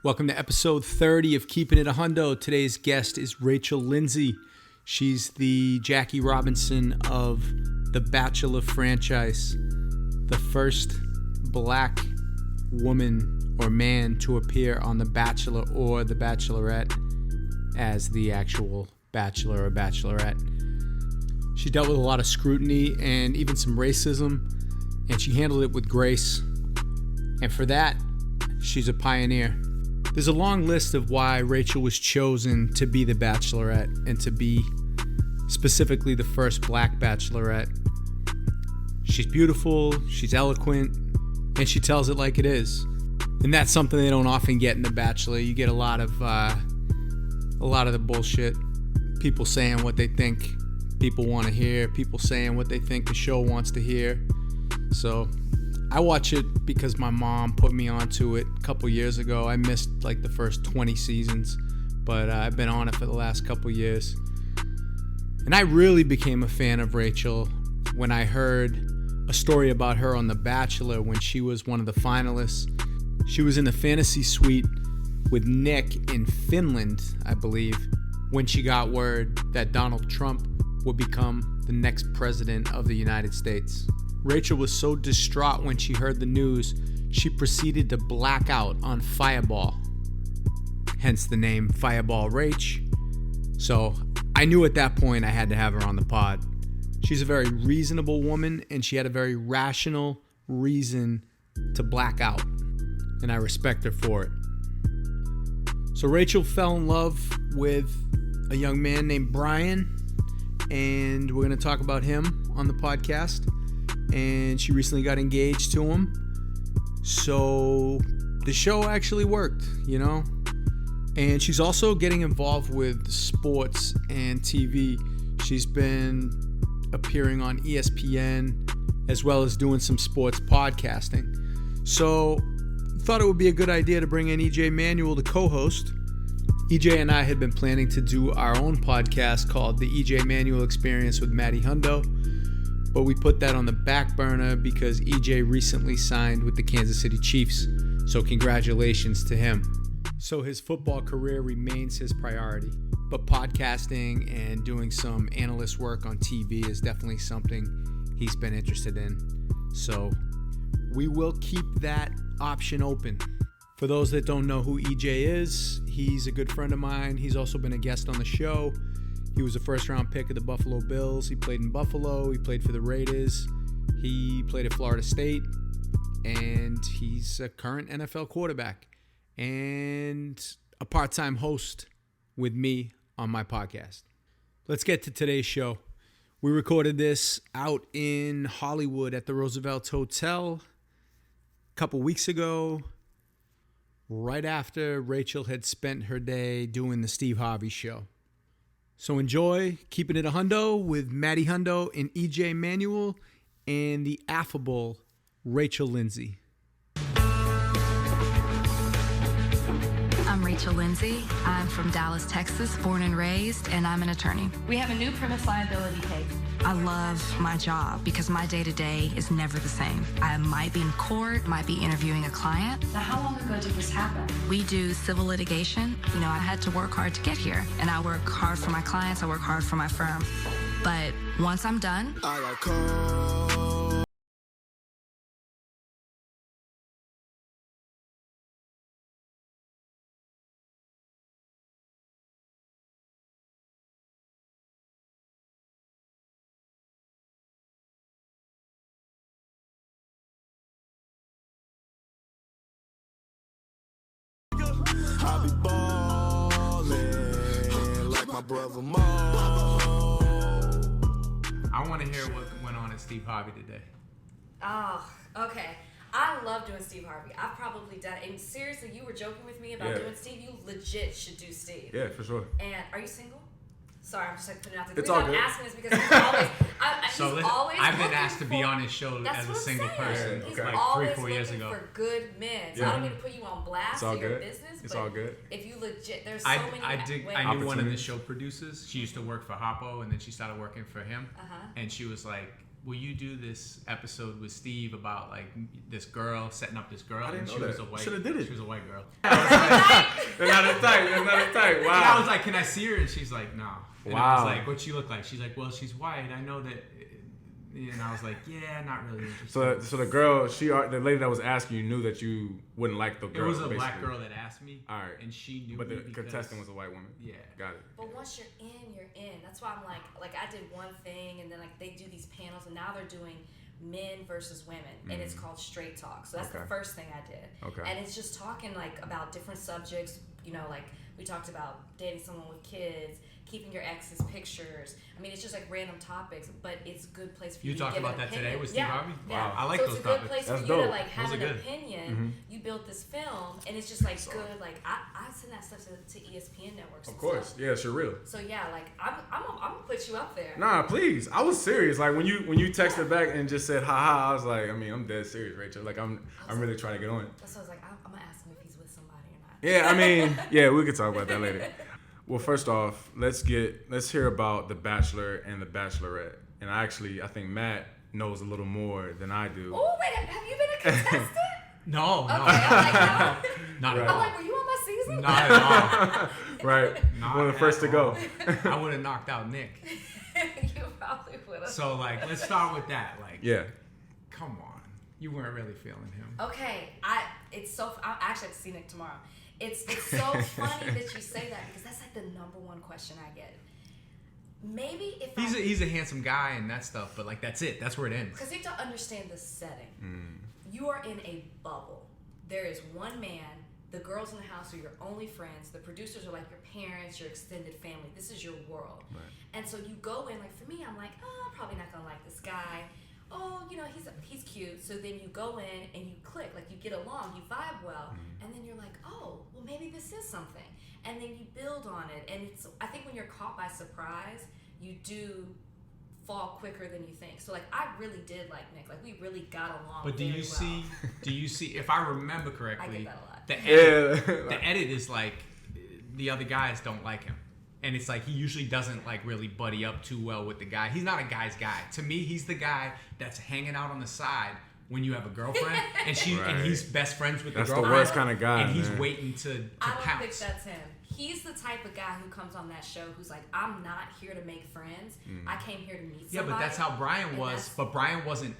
Welcome to episode 30 of Keepin' It a Hundo. Today's guest is Rachel Lindsay. She's the Jackie Robinson of the Bachelor franchise, the first black woman or man to appear on The Bachelor or The Bachelorette as the actual Bachelor or Bachelorette. She dealt with a lot of scrutiny and even some racism, and she handled it with grace. And for that, she's a pioneer. There's a long list of why Rachel was chosen to be the Bachelorette and to be specifically the first black Bachelorette. She's beautiful, she's eloquent, and she tells it like it is. And that's something they don't often get in The Bachelor. You get a lot of the bullshit. People saying what they think people want to hear. People saying what they think the show wants to hear. So I watch it because my mom put me onto it a couple years ago. I missed like the first 20 seasons, but I've been on it for the last couple years. And I really became a fan of Rachel when I heard a story about her on The Bachelor when she was one of the finalists. She was in the fantasy suite with Nick in Finland, I believe, when she got word that Donald Trump would become the next president of the United States. Rachel was so distraught when she heard the news, she proceeded to black out on Fireball, hence the name Fireball Rach. So I knew at that point I had to have her on the pod. She's a very reasonable woman, and she had a very rational reason to black out, and I respect her for it. So Rachel fell in love with a young man named Brian, and we're going to talk about him on the podcast. And she recently got engaged to him. So the show actually worked, you know? And she's also getting involved with sports and TV. She's been appearing on ESPN as well as doing some sports podcasting. So thought it would be a good idea to bring in EJ Manuel to co-host. EJ and I had been planning to do our own podcast called The EJ Manuel Experience with Hundo. But we put that on the back burner because EJ recently signed with the Kansas City Chiefs. So congratulations to him. So his football career remains his priority. But podcasting and doing some analyst work on TV is definitely something he's been interested in. So we will keep that option open. For those that don't know who EJ is, he's a good friend of mine. He's also been a guest on the show. He was a first-round pick of the Buffalo Bills. He played in Buffalo. He played for the Raiders. He played at Florida State. And he's a current NFL quarterback and a part-time host with me on my podcast. Let's get to today's show. We recorded this out in Hollywood at the Roosevelt Hotel a couple weeks ago, right after Rachel had spent her day doing the Steve Harvey Show. So enjoy Keepin' It a Hundo with Maddie Hundo and EJ Manuel and the affable Rachel Lindsay. I'm Rachel Lindsay. I'm from Dallas, Texas, born and raised, and I'm an attorney. We have a new premise liability case. I love my job because my day-to-day is never the same. I might be in court, might be interviewing a client. Now, how long ago did this happen? We do civil litigation. You know, I had to work hard to get here, and I work hard for my clients. I work hard for my firm. But once I'm done, I got cold. I be ballin' like my brother Mo. I want to hear what went on at Steve Harvey today. Oh, okay. I love doing Steve Harvey. I've probably done it. And seriously, you were joking with me about doing Steve. You legit should do Steve. Yeah, for sure. And are you single? Sorry, I'm just like putting it out there. It's The reason all good. I'm asking is because he's always, I've been asked to be on his show That's as a what I'm single saying. person He's like always 3-4 years looking ago. for good men. So Yeah. I don't mean to put you on blast It's all or your good. business, It's but all good. if you legit, there's so I many ways. knew one of the Opportunities. show producers. She used to work for Hoppo, and then she started working for him. Uh-huh. And she was like, will you do this episode with Steve about like this girl setting up this girl? I didn't know she that. was a white. Should have did it. She was a white girl. They're not a type. They're not a type. Wow. And I was like, can I see her? And she's like, no. And I Wow. was like, what'd she look like? She's like, well, she's white. I know that. And I was like, yeah, not really interested. So the girl, the lady that was asking you knew that you wouldn't like the girl. It was a basically. black girl that asked me. All right. And she knew But the me because, contestant was a white woman. Yeah. Got it. But once you're in, you're in. That's why I'm like I did one thing, and then like they do these panels, and now they're doing men versus women, and it's called Straight Talk. So that's the first thing I did. Okay. And it's just talking like about different subjects. You know, like we talked about dating someone with kids, keeping your ex's pictures. I mean, it's just like random topics, but it's a good place for you to talked give about an that opinion. today with Steve Harvey? Yeah. Wow. I like so those it's a good topics. place That's for dope. you to like have Those an are good. opinion. You built this film, and it's just like good. Like I send that stuff to ESPN networks. Of and course. stuff. Yeah, it's real. So yeah, like I'm gonna put you up there. Nah, please. I was serious. Like when you texted back and just said haha, I was like, I mean, I'm dead serious, Rachel. Like I'm really trying to get on. So I was like, I'm gonna ask him if he's with somebody or not. Yeah, I mean, yeah, we could talk about that later. Well, first off, let's hear about the Bachelor and the Bachelorette. And I think Matt knows a little more than I do. Oh wait, have you been a contestant? No, Okay, I'm like, no. not at I'm all. like, were you on my season? Not at Right? Not One of the first to at go. all. I would have knocked out Nick. You probably would have. So like, let's start with that. Like, Yeah. come on, you weren't really feeling him. Okay, I actually have to see Nick tomorrow. It's so funny that you say that because that's like the number one question I get. Maybe if He's a handsome guy and that stuff, but like that's it. That's where it ends. because you have to understand the setting. You are in a bubble. There is one man. The girls in the house are your only friends. The producers are like your parents, your extended family. This is your world. Right. And so you go in, like for me, I'm like, oh, I'm probably not gonna like this guy. Oh, you know, he's cute. So then you go in and you click, like you get along, you vibe well, and then you're like, oh, well maybe this is something. And then you build on it. And I think when you're caught by surprise, you do fall quicker than you think. So like I really did like Nick. Like we really got along. But do very you well. see? If I remember I correctly, get that a lot. the edit is like the other guys don't like him, and it's like he usually doesn't like really buddy up too well with the guy. He's not a guy's guy. To me, he's the guy that's hanging out on the side when you have a girlfriend, and Right. and he's best friends with That's the the girlfriend. worst kind of guy, and he's man. waiting to I don't think pounce. that's him. He's the type of guy who comes on that show who's like, I'm not here to make friends. I came here to meet somebody. Yeah, but that's how Brian and was. that's- But Brian wasn't.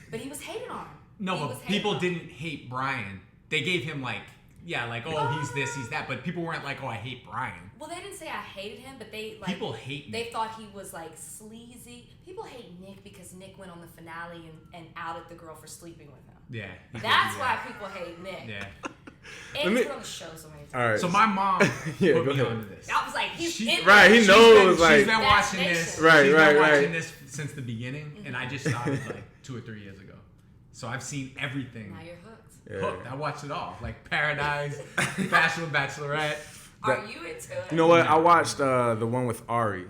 But he was hated on. No, He was but hated people on. didn't hate Brian. They gave him like, yeah, like, oh, he's this, he's that. But people weren't like, oh, I hate Brian. Well, they didn't say I hated him, but they like People hate They Nick. thought he was like sleazy. People hate Nick because Nick went on the finale and outed the girl for sleeping with him. Yeah. he did That's do why that. people hate Nick. Yeah. And Let he's me- been on the show so many times. All right. So my mom Yeah, put go me ahead. onto this. I was like, he's She- in Right, there. he She's knows, been, like- she's been That's watching this. nation. Right, she's right, been right. watching this since the beginning, and I just started like 2 or 3 years ago. So I've seen everything. Now you're hooked. Yeah. Hooked. I watched it all, like Paradise, Bachelor, Bachelorette. Are you into it? You know what? I watched the one with Ari.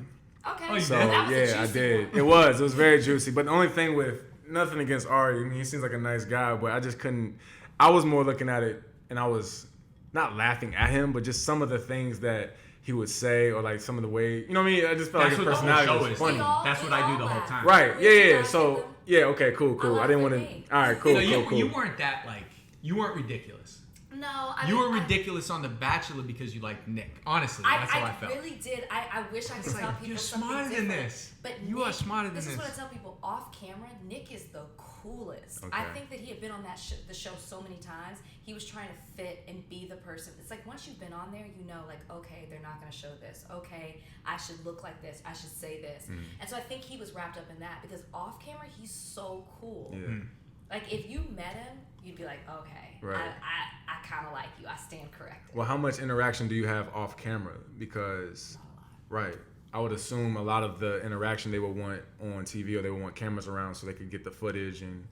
Okay. Oh, you So did? That was a yeah, I juicy did. one. It was very juicy. But the only thing with nothing against Ari, I mean, he seems like a nice guy, but I just couldn't. I was more looking at it, and I was not laughing at him, but just some of the things that he would say, or like some of the way, you know what I mean? I just felt That's like what his the whole personality show was is. funny. We all- That's what we I do all the whole laugh. time. Right? We Yeah, yeah. laugh at So them. yeah, okay, cool. I I didn't laugh want at to. me. All right, cool, No, you, cool. you weren't that like. You weren't ridiculous. No, I You mean, were ridiculous on The Bachelor because you liked Nick. Honestly, I that's how I felt. really did. I wish I could It's tell like, people you're something smarter than different. this. But You Nick, are smarter than this is what I this. tell people off camera. Nick is the coolest. I Okay. think that he had been on the show so many times. He was trying to fit and be the person. It's like once you've been on there, you know, like, okay, they're not going to show this. Okay, I should look like this. I should say this. And so I think he was wrapped up in that because off camera, he's so cool. Yeah. Like if you met him, you'd be like, okay, Right. I kind of like you. I stand corrected. Well, how much interaction do you have off camera? Because, right, I would assume a lot of the interaction they would want on TV, or they would want cameras around so they could get the footage and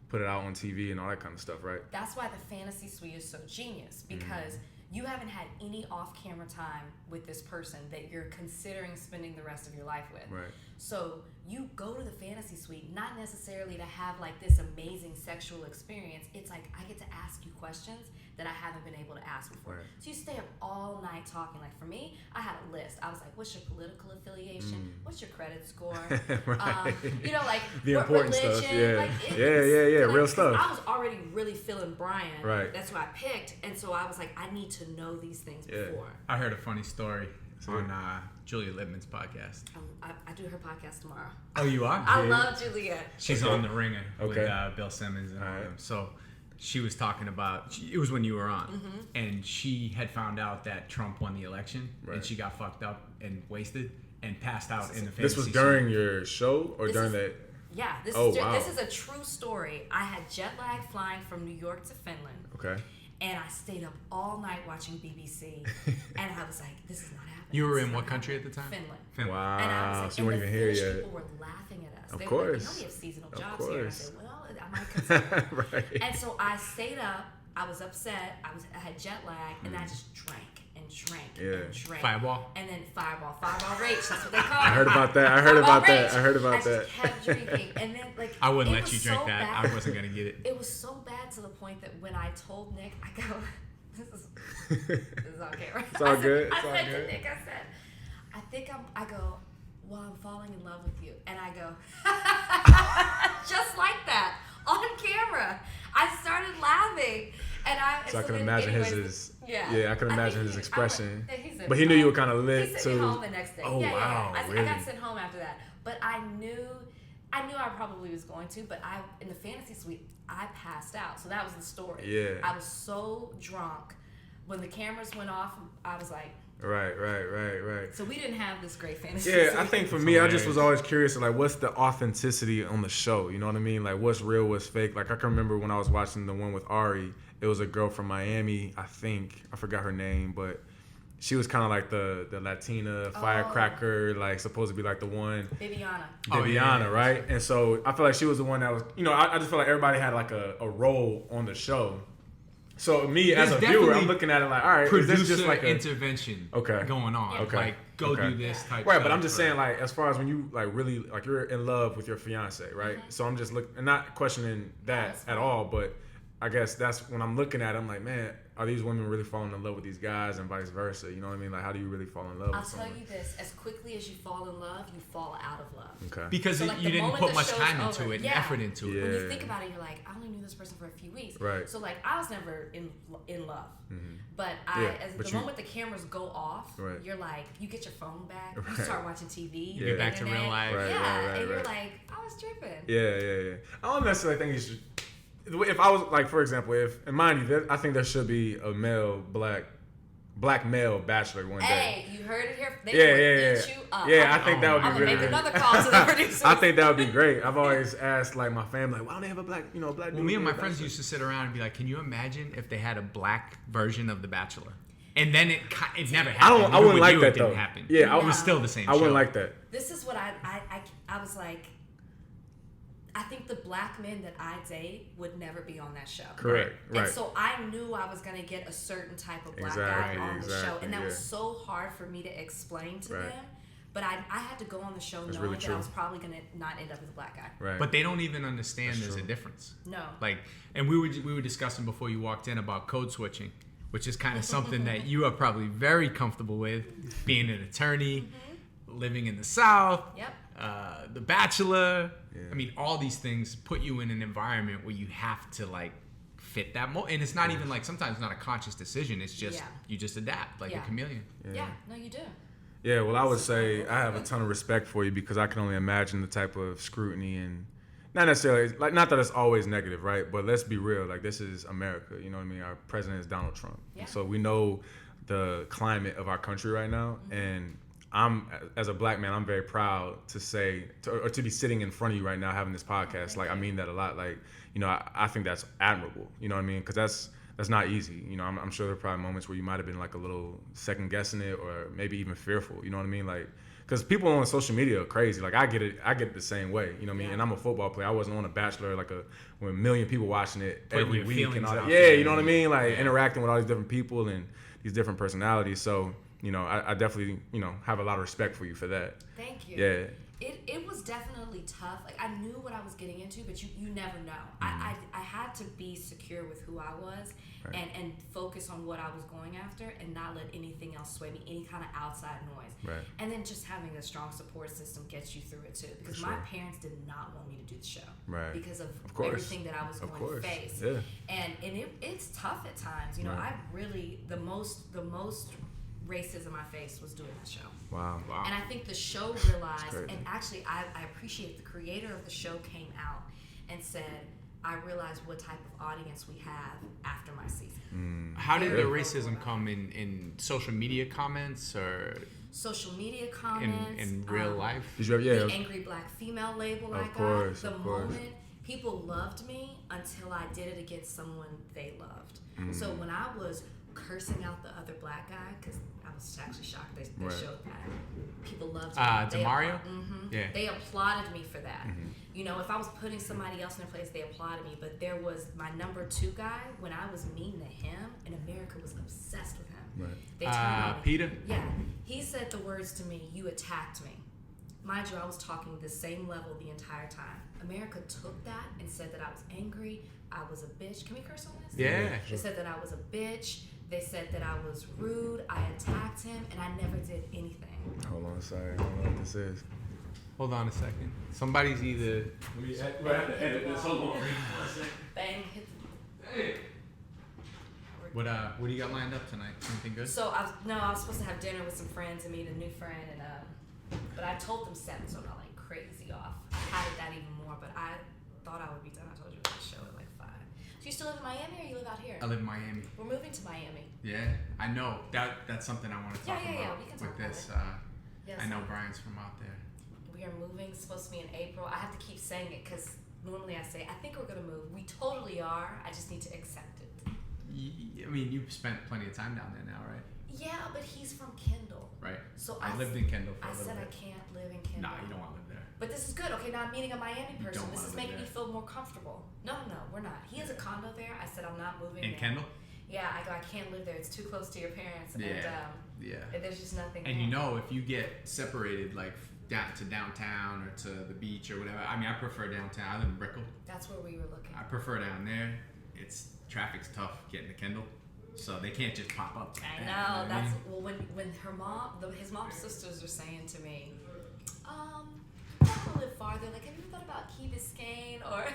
put it out on TV and all that kind of stuff, right? That's why the fantasy suite is so genius because you haven't had any off-camera time with this person that you're considering spending the rest of your life with. Right. So you go to the fantasy suite not necessarily to have like this amazing sexual experience. It's like I get to ask you questions that I haven't been able to ask before. Right. So you stay up all night talking. Like for me, I had a list. I was like, what's your political affiliation? What's your credit score? Right. You know, like the what important religion? stuff. Yeah. Like, Yeah. like, Real stuff. I was already really feeling Brian. Right. That's who I picked. And so I was like, I need to know these things before. I heard a funny story on Julia Littman's podcast. I do her podcast tomorrow. Oh, you are? I love Julia. She's on The Ringer with Okay. Bill Simmons and all All right. them. So she was talking about, it was when you were on, and she had found out that Trump won the election, and she got fucked up and wasted and passed out in the fantasy This was suite. during your show or during that? Yeah, this is a true story. I had jet lag flying from New York to Finland. Okay. And I stayed up all night watching BBC. And I was like, this is not happening. You were This in is what not country happening. at the time? Finland. Wow. And I was like, So you weren't and even the here Finnish yet. people were laughing at us. Of They course. were like, you know we have seasonal Of jobs here. I course. said, well, I might consider. Right. And so I stayed up. I was upset. I had jet lag. And I just drank and drank and drank. Fireball? And then Fireball Rach. That's what they call it. I heard about that. I heard about that. I just kept drinking. And then, like, I wouldn't it let you was drink so that. bad. I wasn't going to get it. It was so bad to the point that when I told Nick, I go, this is okay, right? It's all good. I It's all said good. to Nick, I go, well, I'm falling in love with you. And I go, just like that, on camera. I started laughing. So I can imagine his I can imagine his expression. But he knew you were kind of lit he sent too. me home the next day. Oh wow, I really? got sent home after that. But I knew I probably was going to, but in the fantasy suite, I passed out. So that was the story. Yeah. I was so drunk. When the cameras went off, I was like, Right. so we didn't have this great fantasy Yeah, suite. I think for me, I just was always curious, like, what's the authenticity on the show? You know what I mean? Like, what's real, what's fake? Like, I can remember when I was watching the one with Ari, it was a girl from Miami, I think. I forgot her name, but she was kind of like the Latina firecracker, like, supposed to be like the one. Bibiana. Right? And so I feel like she was the one that was, I just feel like everybody had like a role on the show. So me as a viewer, I'm looking at it like, all right, is this just like intervention going on? Okay. Like, go do this type Right, stuff. but I'm just saying, like, as far as when you like really like you're in love with your fiance, right? So I'm just and not questioning that at all, but I guess that's when I'm looking at it, I'm like, man, are these women really falling in love with these guys and vice versa? You know what I mean? Like, how do you really fall in love I'll with tell someone? you this: as quickly as you fall in love, you fall out of love. Okay. Because So, like, you the didn't moment put the much show's time over, into it and yeah. effort into it. When Yeah. you think about it, you're like, I only knew this person for a few weeks. Right. So like, I was never in love. But but the moment the cameras go off, Right. you're like, you get your phone back, Right. you start watching TV, Yeah. Get back to internet. real life. Right, Yeah, right, and you're right. like, I was tripping. Yeah. I don't necessarily think you should. If I was like, for example, and mind you, I think there should be a male black male bachelor one day. Hey, you heard it here. They Yeah. will eat you up. Yeah, I think that would be I'm gonna really. make another call to the producers. I think that would be great. I've always asked like my family, like, why don't they have a black dude? Well, me and my be a friends bachelor? used to sit around and be like, can you imagine if they had a black version of The Bachelor? And then it never happened. I wouldn't like It that didn't though. happen. Yeah, it was still the same I show. wouldn't like that. This is what I was like. I think the black men that I date would never be on that show. Correct. Right. And so I knew I was going to get a certain type of black Exactly, guy on the show. And that was yeah. so hard for me to explain to Right. them. But I had to go on the show knowing really that true. I was probably going to not end up with a black guy. Right. But they don't even understand That's there's true. a difference. No. Like, and we were discussing before you walked in about code switching, which is kind of something that you are probably very comfortable with, being an attorney, living in the South, Yep. The Bachelor. Yeah. I mean, all these things put you in an environment where you have to like fit that mold. And it's not even like, sometimes it's not a conscious decision. It's just, Yeah. you just adapt like Yeah. a chameleon. Yeah. No, you do. Yeah, well, I would say I have a ton of respect for you because I can only imagine the type of scrutiny and not necessarily like not that it's always negative, right? But let's be real, like this is America, you know what I mean? Our president is Donald Trump, Yeah. so we know the climate of our country right now, and as a black man, I'm very proud to say to be sitting in front of you right now having this podcast. Like I mean that a lot. Like I think that's admirable. You know what I mean? Because that's not easy. I'm sure there are probably moments where you might have been like a little second guessing it or maybe even fearful. You know what I mean? Like, because people on social media are crazy. Like I get it the same way. You know what I mean? Yeah. And I'm a football player. I wasn't on a Bachelor with a million people watching it Putting every your week feelings and all that. out Yeah, there. you know what I mean? Like interacting with all these different people and these different personalities. So I definitely, have a lot of respect for you for that. Thank you. Yeah. It was definitely tough. Like, I knew what I was getting into, but you never know. I had to be secure with who I was, Right. and focus on what I was going after, and not let anything else sway me, any kind of outside noise. Right. And then just having a strong support system gets you through it too. Because my parents did not want me to do the show. Right. Because of course. everything that I was Of going course. to face. Yeah. And it's tough at times. Right. I really the most racism I faced was doing the show. Wow. And I think the show realized, crazy. and actually I appreciate the creator of the show came out and said, I realized what type of audience we have after my season. How did the Yeah. racism come in social media comments or Social media comments. in real life? Did you ever, The angry black female label Of I got. course, The of course. moment people loved me until I did it against someone they loved. So when I was cursing out the other black guy, because I was actually shocked they Right. showed that. People loved me. Demario? Yeah. They applauded me for that. If I was putting somebody else in their place, they applauded me. But there was my number 2 guy, when I was mean to him, and America was obsessed with him. Right. They turned on me. Peter? Yeah. He said the words to me, "You attacked me." Mind you, I was talking the same level the entire time. America took that and said that I was angry, I was a bitch. Can we curse on this? Yeah. They said that I was a bitch. They said that I was rude. I attacked him, and I never did anything. Hold on, sorry. I don't know what this is. Hold on a second. Somebody's either. We have to edit this. Hold on. Bang, hit What do you got lined up tonight? Anything good? So I was supposed to have dinner with some friends and meet a new friend, and but I told them 7, so I'm not like crazy off. I padded that even more, but I thought I would be done. I told you about the show at like 5. So you still live in Miami, or you live out here? I live in Miami. We're moving to Miami. Yeah, I know. That's something I want to talk Yeah, about we can with talk about this. it. Yes. I know Brian's from out there. We are moving. It's supposed to be in April. I have to keep saying it because normally I say, I think we're going to move. We totally are. I just need to accept it. I mean, you've spent plenty of time down there now, right? Yeah, but he's from Kendall. Right. So I lived in Kendall for I a little said bit. I can't live in Kendall. Nah, you don't want to live there. But this is good. Okay, now I'm meeting a Miami You person. don't This wanna is live making me there. feel more comfortable. No, we're not. He has a condo there. I said I'm not moving In there. Kendall? Yeah, I go, I can't live there. It's too close to your parents. Yeah. And there's just nothing And there. if you get separated, like down to downtown or to the beach or whatever. I mean, I prefer downtown. I live in Brickell. That's where we were looking. I prefer down there. Traffic's tough getting to Kendall, so they can't just pop up. I You know. what I That's mean? well, when her mom, his mom's sisters are saying to me, I'm gonna live farther. Like, have you thought about Key Biscayne or?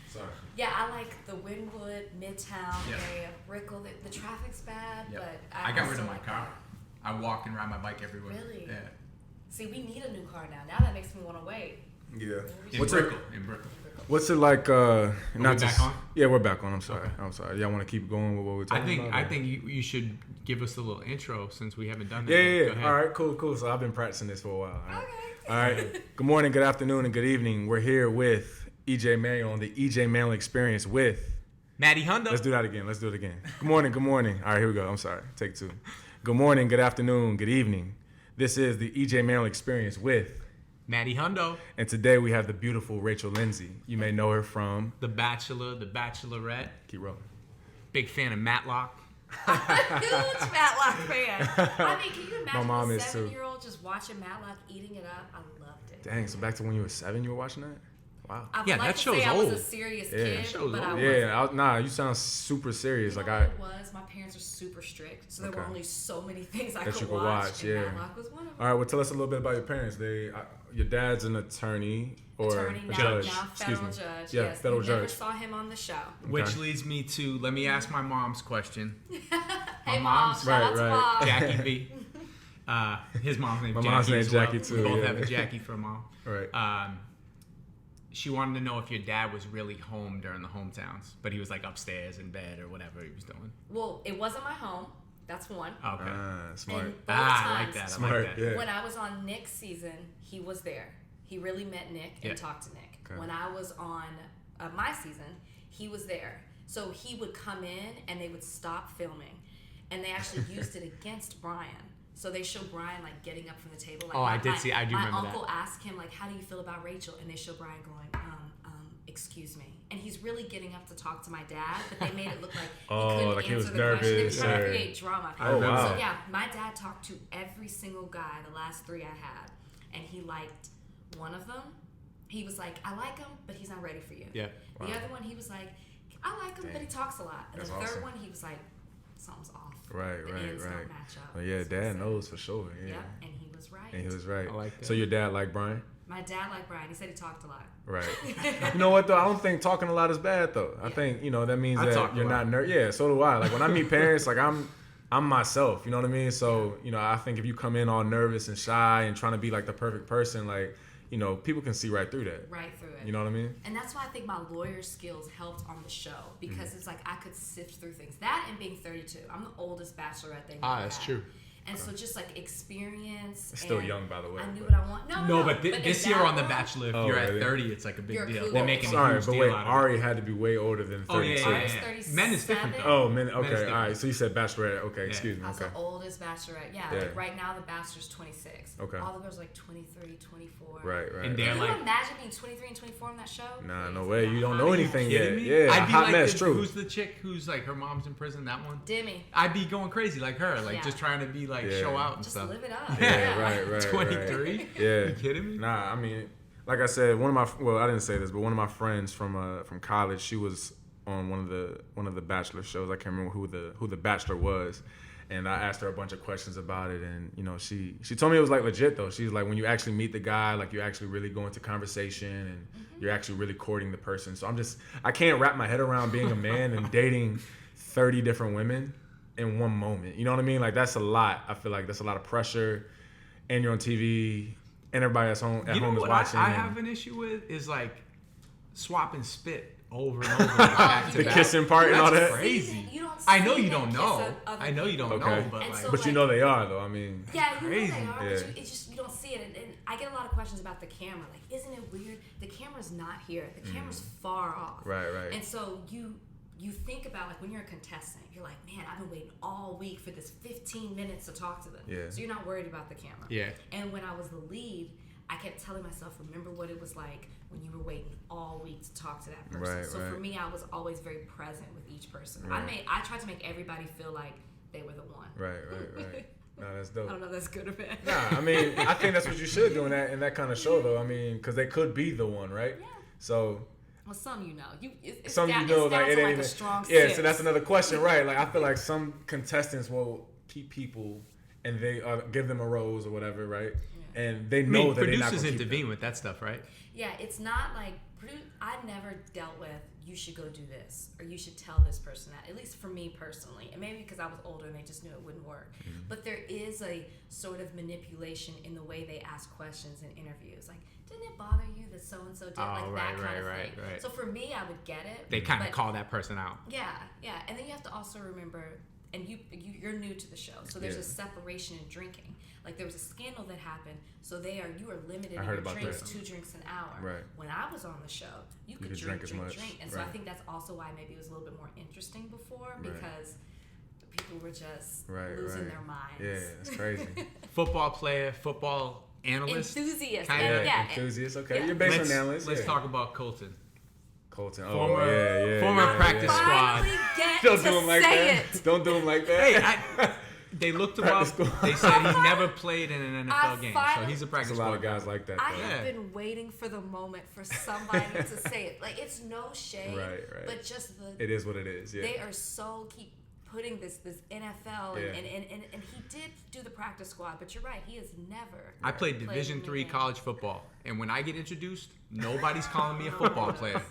Sorry. Yeah, I like the Wynwood, Midtown Yeah. area, Brickell. The traffic's bad, Yep. but I got rid still of my like car. that. I walk and ride my bike everywhere. Really? Yeah. See, we need a new car now. Now that makes me want to wait. Yeah. In What's Brickell. it? In Brickell. What's it like? Not we to back on? Yeah, we're back on. I'm sorry. Okay. I'm sorry. Y'all want to keep going with what we're talking about? I think you should give us a little intro since we haven't done that. Yeah, yet. yeah, Go yeah. ahead. All right, cool. So I've been practicing this for a while. All right. Okay. All right. Good morning, good afternoon, and good evening. We're here with EJ Manuel on the EJ Manuel Experience with. Maddie Hundo. Let's do that again. Good morning. All right, here we go. I'm sorry. Take 2. Good morning, good afternoon, good evening. This is the EJ Manuel Experience with. Maddie Hundo. And today we have the beautiful Rachel Lindsay. You may know her from. The Bachelor, the Bachelorette. Keep rolling. Big fan of Matlock. Huge Matlock fan. I mean, can you imagine mom a is too. 7-year-old just watching Matlock eating it up? I loved it. Dang, so back to when you were 7, you were watching that? Wow. I would Yeah, like that to show's say I was old. a serious Yeah. kid, That show's but I old. wasn't. Yeah, you sound super serious. You Like know I. what it was? My parents are super strict, so there were Okay. only so many things I That could you could watch, watch, and yeah. Matlock was one of them. All right, well, tell us a little bit about your parents. Your dad's an attorney or Attorney, a now, judge. now Excuse federal me. judge. Yeah, Yes, federal we never judge. saw him on the show. Which leads me to, let me ask my mom's question. Hey, Mom, mom's- shout out to right. Mom. Jackie B. His mom's name My Jackie mom's named as well. Jackie, too, We both yeah. have a Jackie for a mom. All right. She wanted to know if your dad was really home during the hometowns, but he was like upstairs in bed or whatever he was doing. Well, it wasn't my home. That's one. Okay. Smart. And both I like times, that. I Smart, like that. yeah. When I was on Nick's season, he was there. He really met Nick and Yeah. talked to Nick. Okay. When I was on my season, he was there. So he would come in and they would stop filming. And they actually used it against Brian. So they show Brian like getting up from the table. Like, Oh, I do remember My that. uncle asked him like, "How do you feel about Rachel?" And they show Brian going, excuse me. And he's really getting up to talk to my dad, but they made it look like Oh, he couldn't like he answer was the question. They were nervous, trying to or- create drama. Oh, wow. So yeah, my dad talked to every single guy, the last 3 I had, and he liked one of them. He was like, I like him, but he's not ready for you. Yeah. The other one, he was like, I like him, but he talks a lot. And That's the third awesome. one, he was like, something's off. Right, The right, ends right. don't match up. Well, yeah, So I dad said, knows for sure. Yeah. Yep, and he was right. And he was right. I like that. So your dad liked Brian? My dad liked Brian. He said he talked a lot. Right. You know what though? I don't think talking a lot is bad though. I think that means I that talk a you're lot. not Yeah, so do I. Like when I meet parents, like I'm myself. You know what I mean? So I think if you come in all nervous and shy and trying to be like the perfect person, like people can see right through that. Right through it. You know what I mean? And that's why I think my lawyer skills helped on the show because it's like I could sift through things. That and being 32. I'm the oldest bachelorette they ever That's had. true. And so just like experience. It's still and young, by the way, I knew but- what I want. No, but in this that year on The one- Bachelor, if Oh, you're really? at 30, it's like a big You're deal. cool. They're making a Sorry, huge but deal wait, out of it. Ari had to be way older than 32. Oh, yeah. Ari's 37. Men is different, though. Oh, men. Men is Okay, all different. right. So you said Bachelorette. Okay, Yeah. excuse me. I was Okay. the oldest bachelorette. Yeah, Yeah. like right now the bachelor's 26. Okay. All the girls are like 23, 24. Right. And Can they're you like, imagine being 23 and 24 on that show? Nah, no Please. way. You don't know are you anything yet. kidding me? Yeah, I'd be hot like mess. True. Who's the chick who's like her mom's in prison? That one. Demi. I'd be going crazy like her, like Yeah. just trying to be like Yeah. show out and Just stuff. live it up. Yeah, right. 23? Yeah. You kidding me? Nah, I mean, like I said, I didn't say this, but one of my friends from college, she was on one of the Bachelor shows. I can't remember who the Bachelor was, and I asked her a bunch of questions about it, and she told me it was like legit though. She's like, when you actually meet the guy, like you actually really go into conversation and you're actually really courting the person. So I can't wrap my head around being a man and dating 30 different women in one moment. You know what I mean? Like that's a lot. I feel like that's a lot of pressure, and you're on TV. And everybody at home You know is what watching. I and have an issue with is like swapping spit over and over. back to the back. kissing part and all That's that. crazy. You don't I know see you them don't kiss know. other I know you don't people. Okay. know, but And like, so, But you know they are though. I mean, Yeah, you Crazy. know they are, Yeah. but it's just you don't see it. And I get a lot of questions about the camera. Like, isn't it weird? The camera's not here. The camera's far off. Right. And so you think about like when you're a contestant, you're like, man, I've been waiting all week for this 15 minutes to talk to them. Yeah. So you're not worried about the camera. Yeah. And when I was the lead, I kept telling myself, remember what it was like when you were waiting all week to talk to that person. Right, so right. for me, I was always very present with each person. Right. I tried to make everybody feel like they were the one. right. No, that's dope. I don't know if that's good or bad. Nah, I mean, I think that's what you should do in that kind of show though. I mean, because they could be the one, right? Yeah. So. Well, some you know. It's Some down, you know, it's down like it to ain't like a even. strong Yeah, six. so that's another question, right? Like I feel like some contestants will keep people and they give them a rose or whatever, right? Yeah. And they I know mean, that they're not producers gonna keep intervene them. with that stuff, right? Yeah, it's not like I never dealt with you should go do this or you should tell this person that. At least for me personally, and maybe because I was older and they just knew it wouldn't work. Mm-hmm. But there is a sort of manipulation in the way they ask questions in interviews. Like, didn't it bother you that so and so did like that kind of thing? right. So for me, I would get it. They kind of but- call that person out. Yeah, and then you have to also remember, and you're new to the show, so there's Yeah. a separation in drinking. Like there was a scandal that happened, so you are limited I in heard your about drinks, that. 2 drinks an hour. Right. When I was on the show, you could drink as much. and so I Right. think that's also why maybe it was a little bit more interesting before because people were just Right. losing their minds. Yeah, it's crazy. Football player, football analyst. Enthusiast. Kinda. And yeah, Enthusiast. Okay, yeah. you're based Let's, on analysts. let's yeah. talk about Colton. Colton. Oh, Former- yeah. former practice squad. Finally get Don't to do him like say that. it. Don't do him like Hey, that. they looked him Practice up. squad. They said he's never played in an NFL I game, so finally- he's a There's practice a lot squad of guys guy. like that. I Though. have Yeah. been waiting for the moment for somebody to say it. Like it's no shade, Right. but just the It is what it is. Yeah. they are so keep putting this NFL Yeah. and he did do the practice squad, but you're right, he has never. I played played Division in the III game. college football, and when I get introduced, nobody's calling me a football player.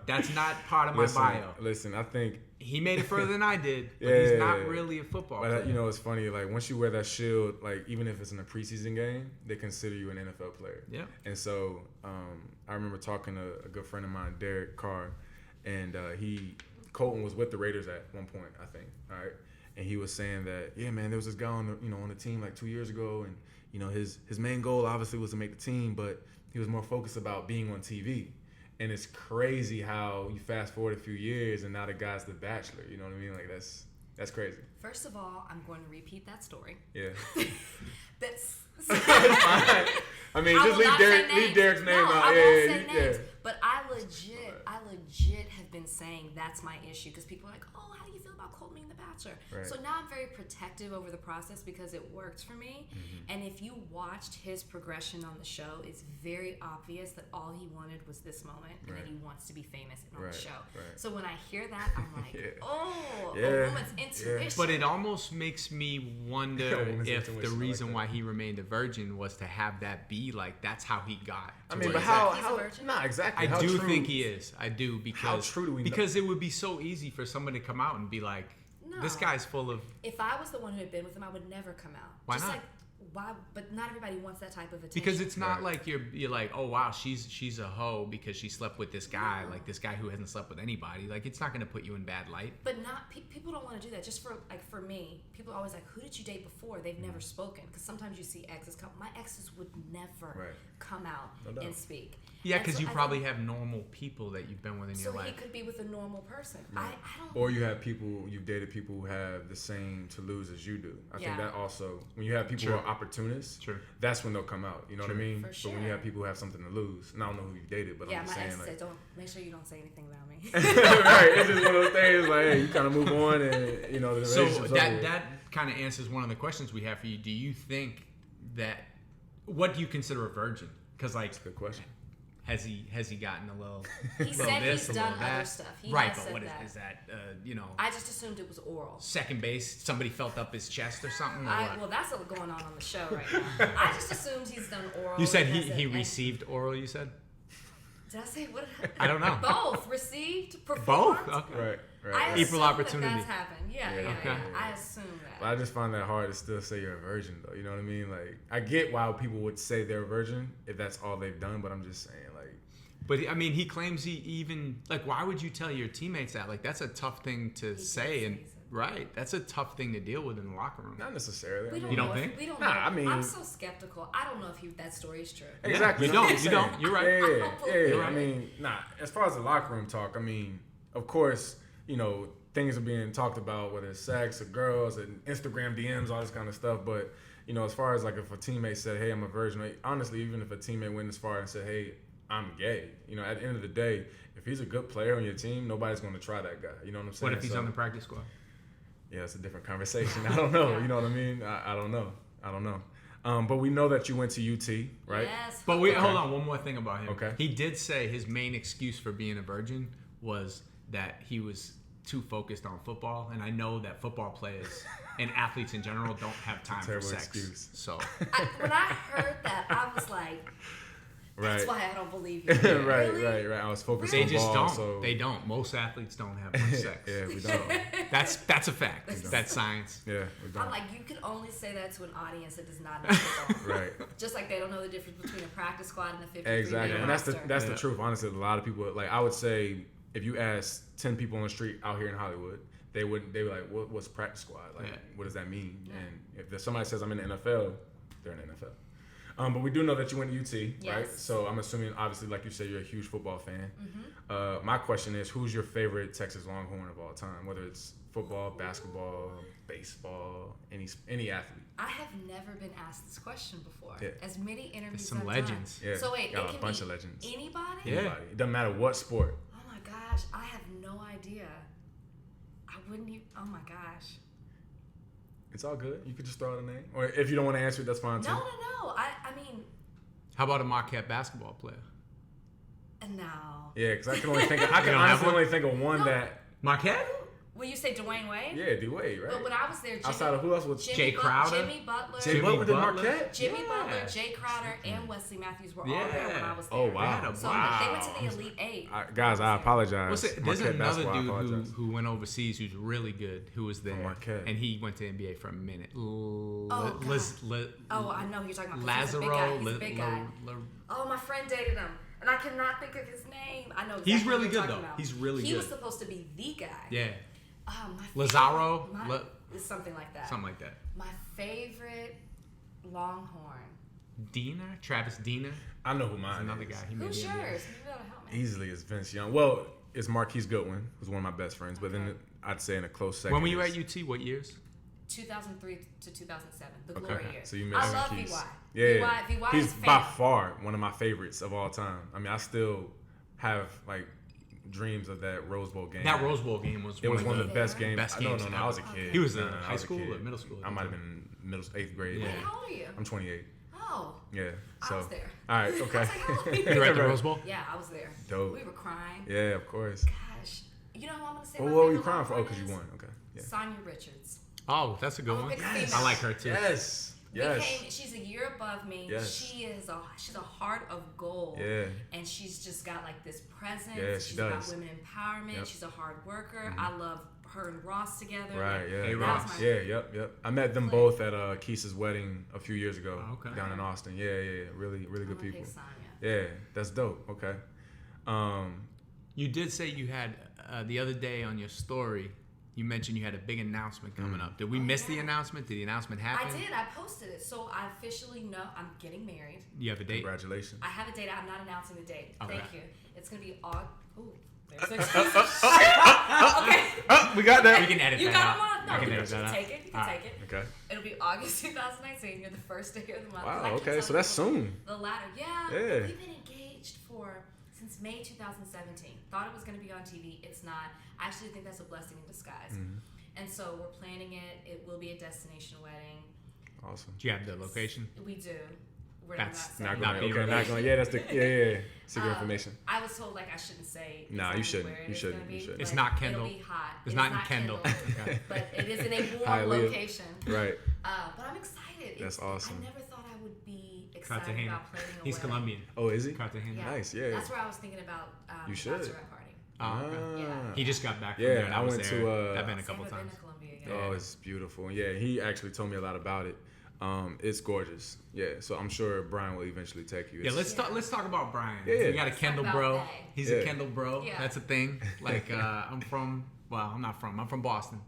That's not part of my bio. Listen, I think. He made it further than I did, but Yeah. he's not really a football player. But it's funny. Like once you wear that shield, like even if it's in a preseason game, they consider you an NFL player. Yeah. And so I remember talking to a good friend of mine, Derek Carr, and Colton was with the Raiders at one point, I think. All right. And he was saying that, yeah, man, there was this guy on the team like 2 years ago, and his main goal obviously was to make the team, but he was more focused about being on TV. And it's crazy how you fast forward a few years and now the guy's the Bachelor. You know what I mean? Like that's crazy. First of all, I'm going to repeat that story. Yeah. That's. I mean, I just will not say leave names. Derek's name no, out. I Yeah, won't yeah, say names. But I legit have been saying that's my issue because people are like, oh, how do you feel about Colton being the Bachelor? Right. So now I'm very protective over the process because it worked for me. And if you watched his progression on the show, it's very obvious that all he wanted was this moment and that he wants to be famous on the show. Right. So when I hear that, I'm like, a woman's intuition. But it almost makes me wonder if the reason why he remained a virgin was to have that be like that's how he got. I mean, He's but a how? virgin? Nah, exactly. I How do true- think he is. I do because How true do we know? because it would be so easy for someone to come out and be like, this guy's full of. If I was the one who had been with him, I would never come out. Why Just not? Like, why? But not everybody wants that type of attention. Because it's not like you're like, oh wow, she's a hoe because she slept with this guy, like this guy who hasn't slept with anybody. Like it's not going to put you in bad light. But not people don't want to do that. Just for me, people are always like, who did you date before? They've never spoken because sometimes you see exes come. My exes would never come out and speak. Yeah, And because so you I probably think- have normal people that you've been with in your So life. he could be with a normal person. I don't. Or you have people, you've dated people who have the same to lose as you do. I think Yeah. that also, when you have people who are opportunists, that's when they'll come out. You know what I mean? For But when you sure. have people who have something to lose, and I don't know who you dated, but Yeah, I'm my just saying, ex like, said, don't make sure you don't say anything about me. right? It's just one of those things, like, hey, you kind of move on, and you know, the So relationship's over with. that kind of answers one of the questions we have for you. Do you think that what do you consider a virgin? Because like, Good question. has he gotten a little? He said he's done other stuff. He right, has but said what that. is that? You know, I just assumed it was oral. second base. Somebody felt up his chest or something. Or what? Well, that's what's going on the show right now. I just assumed he's done oral. You said and he that's it. And- received oral. You said. Did I say what? I don't know. Both received, performed. Both. Okay. Right. I Equal assume opportunity. That that's happened. Yeah. Okay. I assume that. But I just find that hard to still say you're a virgin, though. You know what I mean? Like, I get why people would say they're a virgin if that's all they've done, but I'm just saying, like. But I mean, he claims he even like. Why would you tell your teammates that? Like, that's a tough thing to say, and right, that's a tough thing to deal with in the locker room. Not necessarily. We don't You know don't if- think? We don't Nah, know. I mean- I'm so skeptical. I don't know if that story is true. Exactly. You that's what don't. I'm You saying. don't. You're right. Yeah. You're right. I mean, as far as the locker room talk, I mean, of course, you know, things are being talked about, whether it's sex or girls and Instagram DMs, all this kind of stuff. But, you know, as far as like if a teammate said, hey, I'm a virgin, like, honestly, even if a teammate went as far and said, hey, I'm gay, you know, at the end of the day, if he's a good player on your team, nobody's going to try that guy. You know what I'm saying? What if he's So, on the practice squad? yeah, it's a different conversation. I don't know. You know what I mean? I don't know. But we know that you went to UT, right? Yes. But wait, hold on. One more thing about him. Okay. He did say his main excuse for being a virgin was that he was too focused on football, and I know that football players and athletes in general don't have time for Terrible sex. excuse. So When I heard that, I was like, that's Right. why I don't believe you. right, Really? right. I was focused they on just ball, don't. so They don't. Most athletes don't have much sex. yeah, we don't. That's a fact. That's science. Yeah, we don't. I'm like, you can only say that to an audience that does not know football. Right. Just like they don't know the difference between a practice squad and a 53 Exactly, man and that's roster. the truth. Honestly, a lot of people, like, I would say, if you ask 10 people on the street out here in Hollywood, they were like, what's practice squad? Like, Yeah. what does that mean? And if there's somebody says I'm in the NFL, they're in the NFL. But we do know that you went to UT, right? Yes. So I'm assuming, obviously, like you said, you're a huge football fan. My question is, who's your favorite Texas Longhorn of all time? Whether it's football, basketball, baseball, any athlete. I have never been asked this question before. Yeah. As many interviews some I've legends. done. Yeah, So wait, got it a can bunch be of legends. anybody? Yeah. Anybody. It doesn't matter what sport. Oh my gosh, I have no idea. I wouldn't even, oh my gosh. It's all good. You could just throw out a name, or if you don't want to answer it, that's fine too. No. I mean, How about a Marquette basketball player? no. Yeah, because I can only think. I can don't have honestly one? only think of one No. that. Marquette? Will you say Dwayne Wade? Yeah, D-Wade, right? But when I was there, Jimmy, Outside of who else was? Jay Crowder? Jimmy Butler, Jay Butler did Butler? Marquette. Jimmy Yeah. Butler, Jay Crowder, and Wesley Matthews were all Yeah. there when I was there. Oh, wow. Yeah, So wow. they went to the Elite Eight. Guys, I apologize. What's it? There's Marquette another basketball, I dude apologize. who went overseas who's really good, who was there, Marquette. and he went to NBA for a minute. Oh, I know who you're talking about. He's a big guy. Lazaro. He's a big guy. Oh, my friend dated him, and I cannot think of his name. I know exactly He's who really you're good, talking though. about. He's really He good. was supposed to be the guy. Yeah, My Lazaro? favorite- it's something like that. something like that. My favorite Longhorn. Diener, Travis Diener, I know who mine another is. guy. He made Who's the NBA. yours? You gotta help me. Easily is Vince Young. Well, it's Marquise Goodwin, who's one of my best friends. But then I'd say in a close second. When were you is- at UT? What years? 2003 to 2007, the Okay, glory years. so you I mentioned love Marquise. VY. Yeah, VY he's is by famous. far one of my favorites of all time. I mean, I still have like dreams of that Rose Bowl game. That Rose Bowl game was one of the best games. Best No, games I was a kid. He was in I high was a school kid. or middle school? I might have been eighth grade. Yeah. Wait, how old are you? I'm 28. Oh. Yeah. I So. was there. All right. Okay. I was like, how old are you? You were at the Rose Bowl? Yeah, I was there. Dope. We were crying. Yeah, of course. Gosh. You know who I'm going to say? Well, my what were you favorite crying for? Oh, one because you is? won. Okay. Yeah. Sonya Richards. Oh, that's a good Oh, one. it's female. I like her too. Yes. Yes. She's a year above me. Yes. She's a heart of gold. Yeah. And she's just got like this presence. Yeah, she she's does. about women empowerment. Yep. She's a hard worker. I love her and Ross together. Right. Like, Yeah. Hey, that Ross. was my- Yeah. Yep. I met them both at Keisha's wedding a few years ago. Oh, okay. Down in Austin. Yeah. Really I'm good a people. big Sonya. Yeah. That's dope. Okay. You did say you had the other day on your story. You mentioned you had a big announcement coming up. Did we miss the yeah. announcement? Did the announcement happen? I did. I posted it. So I officially know I'm getting married. You have a date? Congratulations. I have a date. I'm not announcing the date. Okay. Thank you. It's going to be August. Ooh. There's okay. We got that. We can edit You that got out. them on? No, I can you edit that out. take it. You can take it. Okay. It'll be August 2019. You're the first day of the month. Wow. I keep Okay. telling So that's people soon. The latter. Yeah. Yeah. We've been engaged since May 2017. Thought it was going to be on TV. It's not. I actually think that's a blessing in disguise. And so we're planning it. It will be a destination wedding. Awesome. Do you have the location? We do. We're That's not Not saying. going. Okay. Not going. Yeah. That's the. Yeah. Secret information. I was told I shouldn't say. Nah, you shouldn't. Where it You is shouldn't. gonna You be, shouldn't. It's but not Kendall. It'll be hot. It's not in Kendall. Okay. But it is in a warm Hialeah. location. Right. But I'm excited. That's awesome. I never thought I would be excited Cartagena. about planning a He's wedding. Colombian. Oh, is he? Cartagena. Yeah. Nice, yeah. That's where I was thinking about You should. bachelorette party. Oh, okay. Yeah. He just got back from Yeah, there. And I was went there. to, I've been a couple Never been times. to Colombia yet. Oh, it's beautiful. Yeah, he actually told me a lot about it. It's gorgeous. Yeah, so I'm sure Brian will eventually take you. Yeah, It's- let's talk about Brian. Yeah. We got a Kendall about bro. that. He's Yeah. a Kendall bro. Yeah. That's a thing. Like I'm from I'm from Boston,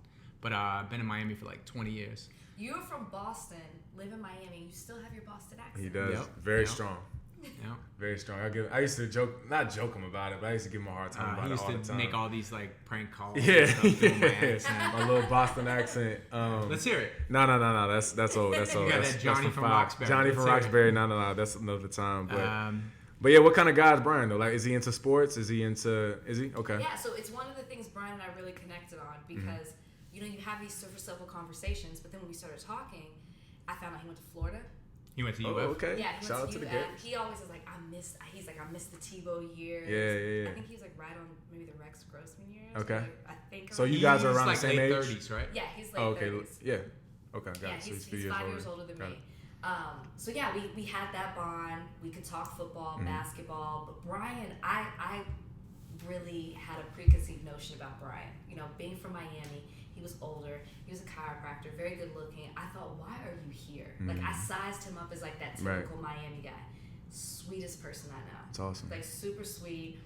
but I've been in Miami for like 20 years. You're from Boston, live in Miami. You still have your Boston accent. He does. Yep. Very Yep. strong. Yeah. Very strong. I used to not joke him about it, but I used to give him a hard time He about it used all the to time. make all these like prank calls. yeah, and stuff doing my yeah. accent. My little Boston accent. Let's hear it. No. That's old. That's old. You got That's, that Johnny that's from Fox. Roxbury. Johnny Let's from hear it. Roxbury. No. That's another time. But But yeah, what kind of guy is Brian though? Like, is he into sports? Is he okay? Yeah, so it's one of the things Brian and I really connected on because, you have these surface level conversations, but then when we started talking, I found out he went to Florida. he went to Oh, UF. okay. Yeah, he Shout out went to to the UF. Gators. He always is like, I missed the Tebow years. Yeah. I think he was like right on maybe the Rex Grossman years. Okay. maybe, I think. So you He's guys are around like the same late age? 30s, right? Yeah, he's late Oh, okay. 30s. Yeah. Okay. Got Yeah, it. So he's a few 5 years older than Got me. it. So yeah, we had that bond. We could talk football, Mm-hmm. basketball. But Brian, I really had a preconceived notion about Brian. Being from Miami, he was older. He was a chiropractor, very good looking. I thought, why are you here? Like I sized him up as like that Right. typical Miami guy. Sweetest person I know. It's awesome. Like super sweet,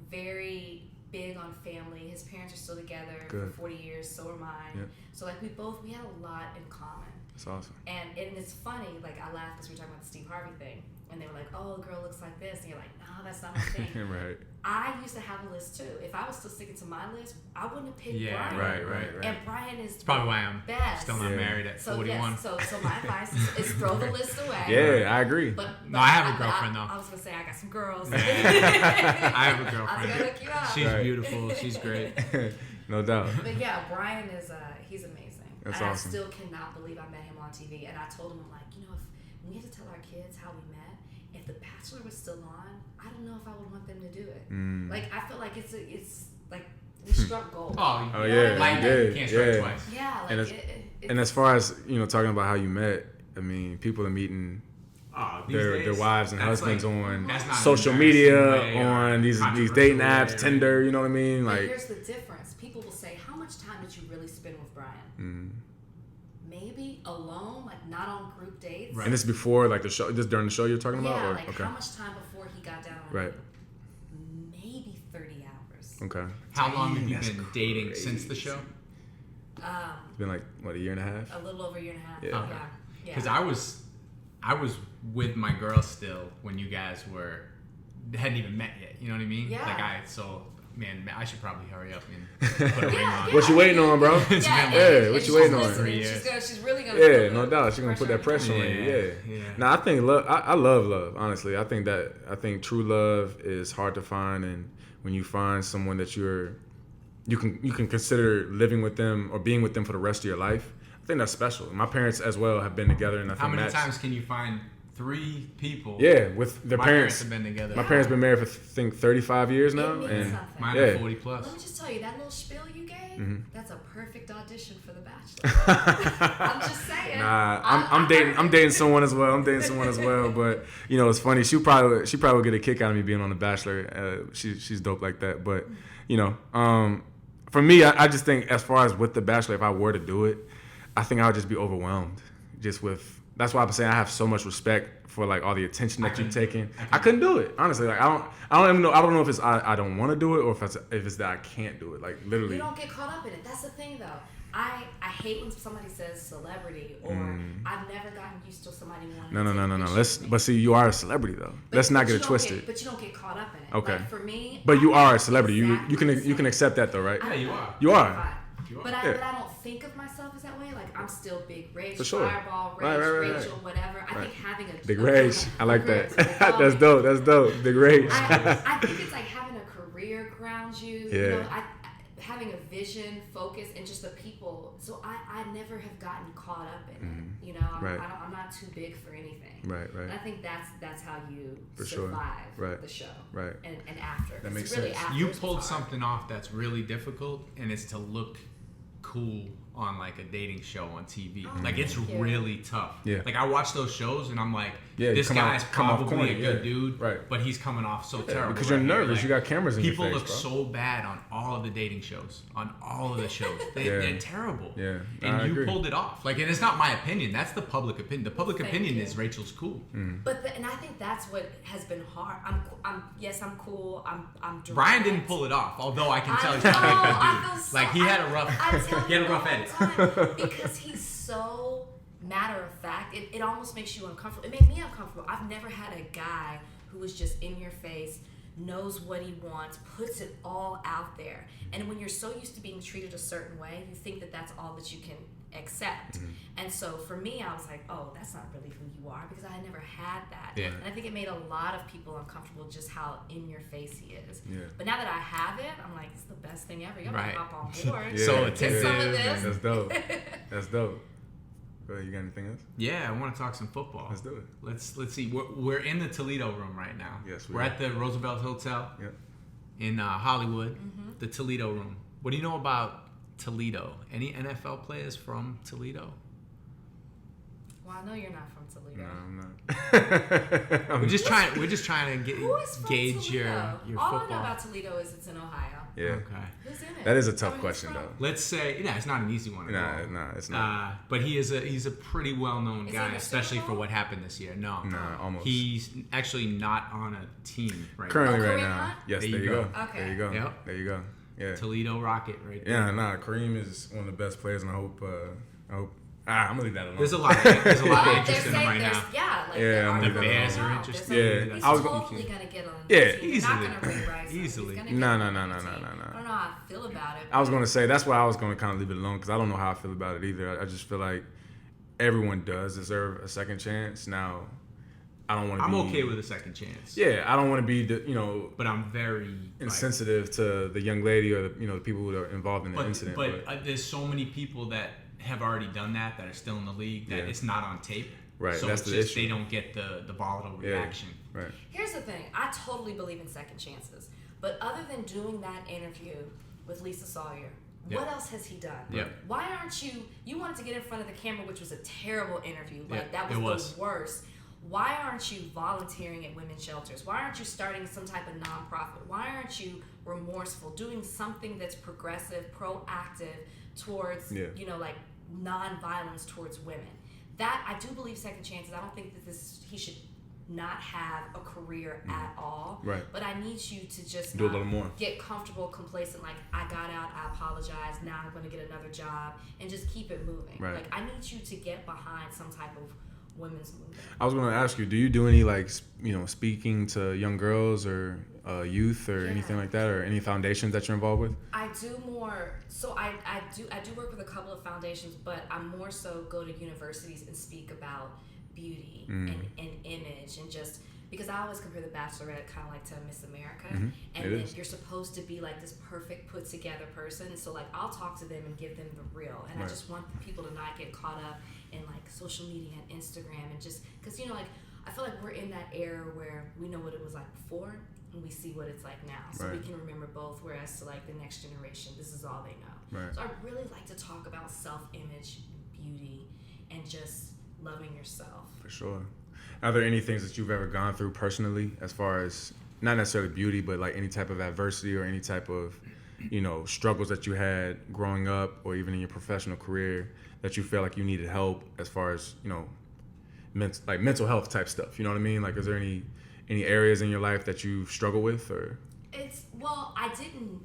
very big on family. His parents are still together Good. for 40 years. So are mine. Yeah. So like we had a lot in common. It's awesome. And it's funny, like I laughed because we were talking about the Steve Harvey thing. And they were like, oh, a girl looks like this. And you're like, no, that's not my thing. Right. I used to have a list too. If I was still sticking to my list, I wouldn't have picked Yeah, Brian. Right. And Brian is That's probably why I'm best. still not Yeah. married at So 41. yes, so my advice is throw the list away. Yeah, I agree. But No, I have a girlfriend, I though. was gonna say I got some girls. I have a I was girlfriend. gonna hook you up. She's Right. beautiful. She's great. No doubt. But yeah, Brian is he's amazing. That's and awesome. I still cannot believe I met him on TV. And I told him, I'm like, if we have to tell our kids how we met, if The Bachelor was still on, I don't know if I would want them to do it. Like I feel like it's like we struck gold. Oh, Oh, You know yeah, what I Like mean? that. yeah, You can't strike yeah. twice. Yeah, like And it's And as far as talking about how you met, I mean, people are meeting Oh, these their days, wives and that's husbands like- on that's not an social embarrassing media, way or on these controversial dating way, apps, right? Tinder. You know what I mean? But Like, here's the difference. People will say, how much time did you really spend with Brian? Maybe alone, like not on group dates. Right. and this before like the show, just during the show you're talking about, Yeah, or like okay, how much time before he got down on Right. it? Maybe 30 hours. okay. How long have you That's been dating since the show? It's been like what, a year and a half? A little over a year and a half. Yeah. Yeah. Because I was with my girl still when you guys hadn't even met yet. You know what I mean? Yeah. Man, I should probably hurry up and put a ring on. What you waiting on, bro? It's been Yeah, what if you waiting she's on? listening, 3 years. She's really gonna. Yeah, put no the doubt. She's gonna put that pressure on you. Yeah, Yeah. yeah. Now I think love. I love love. Honestly, I think true love is hard to find, and when you find someone that you can consider living with them or being with them for the rest of your life. I think that's special. My parents as well have been together, and I think how many times can you find 3 people? Yeah, with their my parents have been together. My parents been married for I think 35 years now, It means and something. Mine yeah. are 40 plus. Let me just tell you, that little spiel you gave, Mm-hmm. that's a perfect audition for The Bachelor. I'm just saying. Nah, I'm dating someone as well. But it's funny. She probably would get a kick out of me being on The Bachelor. She's dope like that. But for me, I just think as far as with The Bachelor, if I were to do it, I think I would just be overwhelmed. That's why I'm saying I have so much respect for like all the attention that you've taken. I couldn't do it, honestly. Like I don't even know. I don't know if it's I don't want to do it or if it's that I can't do it. Like literally. You don't get caught up in it. That's the thing, though. I hate when somebody says celebrity, or I've never gotten used to somebody wanting. No. But see, you are a celebrity though. Let's not get it twisted. But you don't get caught up in it. Okay. Like, for me. But you are a celebrity. You can accept that though, right? Yeah, you are. You are. But I don't think of myself as that way. Like, I'm still Big Rach, For sure. Fireball, Rach, Right. Rachel, whatever. I think having a Big Rach. I like that. That's dope. Big Rach. I think it's like having a career grounds you. Yeah. You know, having a vision, focus, and just the people. So I never have gotten caught up in it. You know, I'm not too big for anything. Right. And I think that's how you For sure. survive the show. Right. And after. That makes really sense. after You is pulled hard. something off that's really difficult, and it's to look cool on like a dating show on TV. Like it's thank you. really tough. Yeah. Like I watch those shows and I'm like, Yeah, this come guy's off corny, probably a good yeah. dude, Right. but he's coming off so terrible. Because you're right here. nervous. Like, You got cameras in your face, people look bro. so bad on all of the dating shows. On all of the shows. They're terrible. Yeah. And I you agree. pulled it off. Like, and it's not my opinion. That's the public opinion. The public Thank opinion you. is Rachel's cool. But and I think that's what has been hard. I'm cool. I'm direct. Brian didn't pull it off, although I can tell he's know, probably a good I dude. feel so- Like he had a rough he had a rough edit. edit. Because he's so matter of fact, it almost makes you uncomfortable. It made me uncomfortable. I've never had a guy who is just in your face, knows what he wants, puts it all out there. And when you're so used to being treated a certain way, you think that that's all that you can accept. And so for me, I was like, oh, that's not really who you are, because I had never had that. Yeah. And I think it made a lot of people uncomfortable just how in your face he is. Yeah. But now that I have it, I'm like, it's the best thing ever. Y'all Right. better hop on board. So Get attentive some of and this. That's dope. That's dope. Go ahead, you got anything else? Yeah, I want to talk some football. Let's do it. Let's see. We're in the Toledo room right now. Yes, we're at the Roosevelt Hotel Yep. in Hollywood. The Toledo room. What do you know about Toledo? Any NFL players from Toledo? Well, I know you're not from Toledo. No, I'm not. We're just trying to Who is from gauge Toledo? your All football. I know about Toledo is it's in Ohio. Yeah. Okay. Who's in it? That is a Tell tough me who's question, from. though. Let's say, it's not an easy one at all. Nah, it's not. But he's a pretty well-known Is he guy, in the Super especially for Bowl? what happened this year. No, Almost. he's actually not on a team right Currently Oh, right Kareem now. Hunt? Yes, There there you you go. go. Okay. There you go. Yep. There you go. Yeah. now. Toledo Rocket right there. Yeah, Kareem is one of the best players, and I hope. I'm gonna leave that alone. There's a lot of interest They're in him right saying now. Yeah, like Yeah, I'm the gonna leave that Bears alone. are interested. Yeah, He's I was totally gonna get on. Yeah, the team. He's easily. not gonna rewrite something. Easily. He's gonna No. get on the team. I don't know how I feel about it. I was gonna say that's why I was gonna kind of leave it alone because I don't know how I feel about it either. I just feel like everyone does deserve a second chance. Now, I don't want to. I'm okay with a second chance. Yeah, I don't want to be But I'm very insensitive to the young lady or the people who are involved in the incident. But there's so many people that have already done that are still in the league that Yeah. it's not on tape. Right, So that's it's the just issue. they don't get the volatile reaction. Right. Here's the thing. I totally believe in second chances. But other than doing that interview with Lisa Sawyer, what else has he done? Yep. Why aren't you wanted to get in front of the camera, which was a terrible interview. Like Yep, that it was was. the worst. Why aren't you volunteering at women's shelters? Why aren't you starting some type of nonprofit? Why aren't you remorseful, doing something that's progressive, proactive towards, like non-violence towards women? That, I do believe second chances. I don't think that he should not have a career at all. Right. But I need you to just Do a not little more. get comfortable, complacent, like, I got out, I apologize, now I'm going to get another job, and just keep it moving. Right. Like, I need you to get behind some type of women's movement. I was going to ask you, do you do any speaking to young girls or youth or anything like that, or any foundations that you're involved with? I do more. So I do work with a couple of foundations, but I more so go to universities and speak about beauty and image and just because I always compare the Bachelorette kind of like to Miss America, Mhm. and It then is. you're supposed to be like this perfect put together person. So like I'll talk to them and give them the real, and I Right. just want people to not get caught up in like social media and Instagram, and just because like I feel like we're in that era where we know what it was like before and we see what it's like now, so we Right. can remember both. Whereas to like the next generation, this is all they know. Right. So I really like to talk about self-image, beauty, and just loving yourself. For sure. Are there any things that you've ever gone through personally, as far as not necessarily beauty, but like any type of adversity or any type of, struggles that you had growing up or even in your professional career that you feel like you needed help as far as, mental health type stuff? You know what I mean? Like, is there any areas in your life that you struggle with, or? Well, I didn't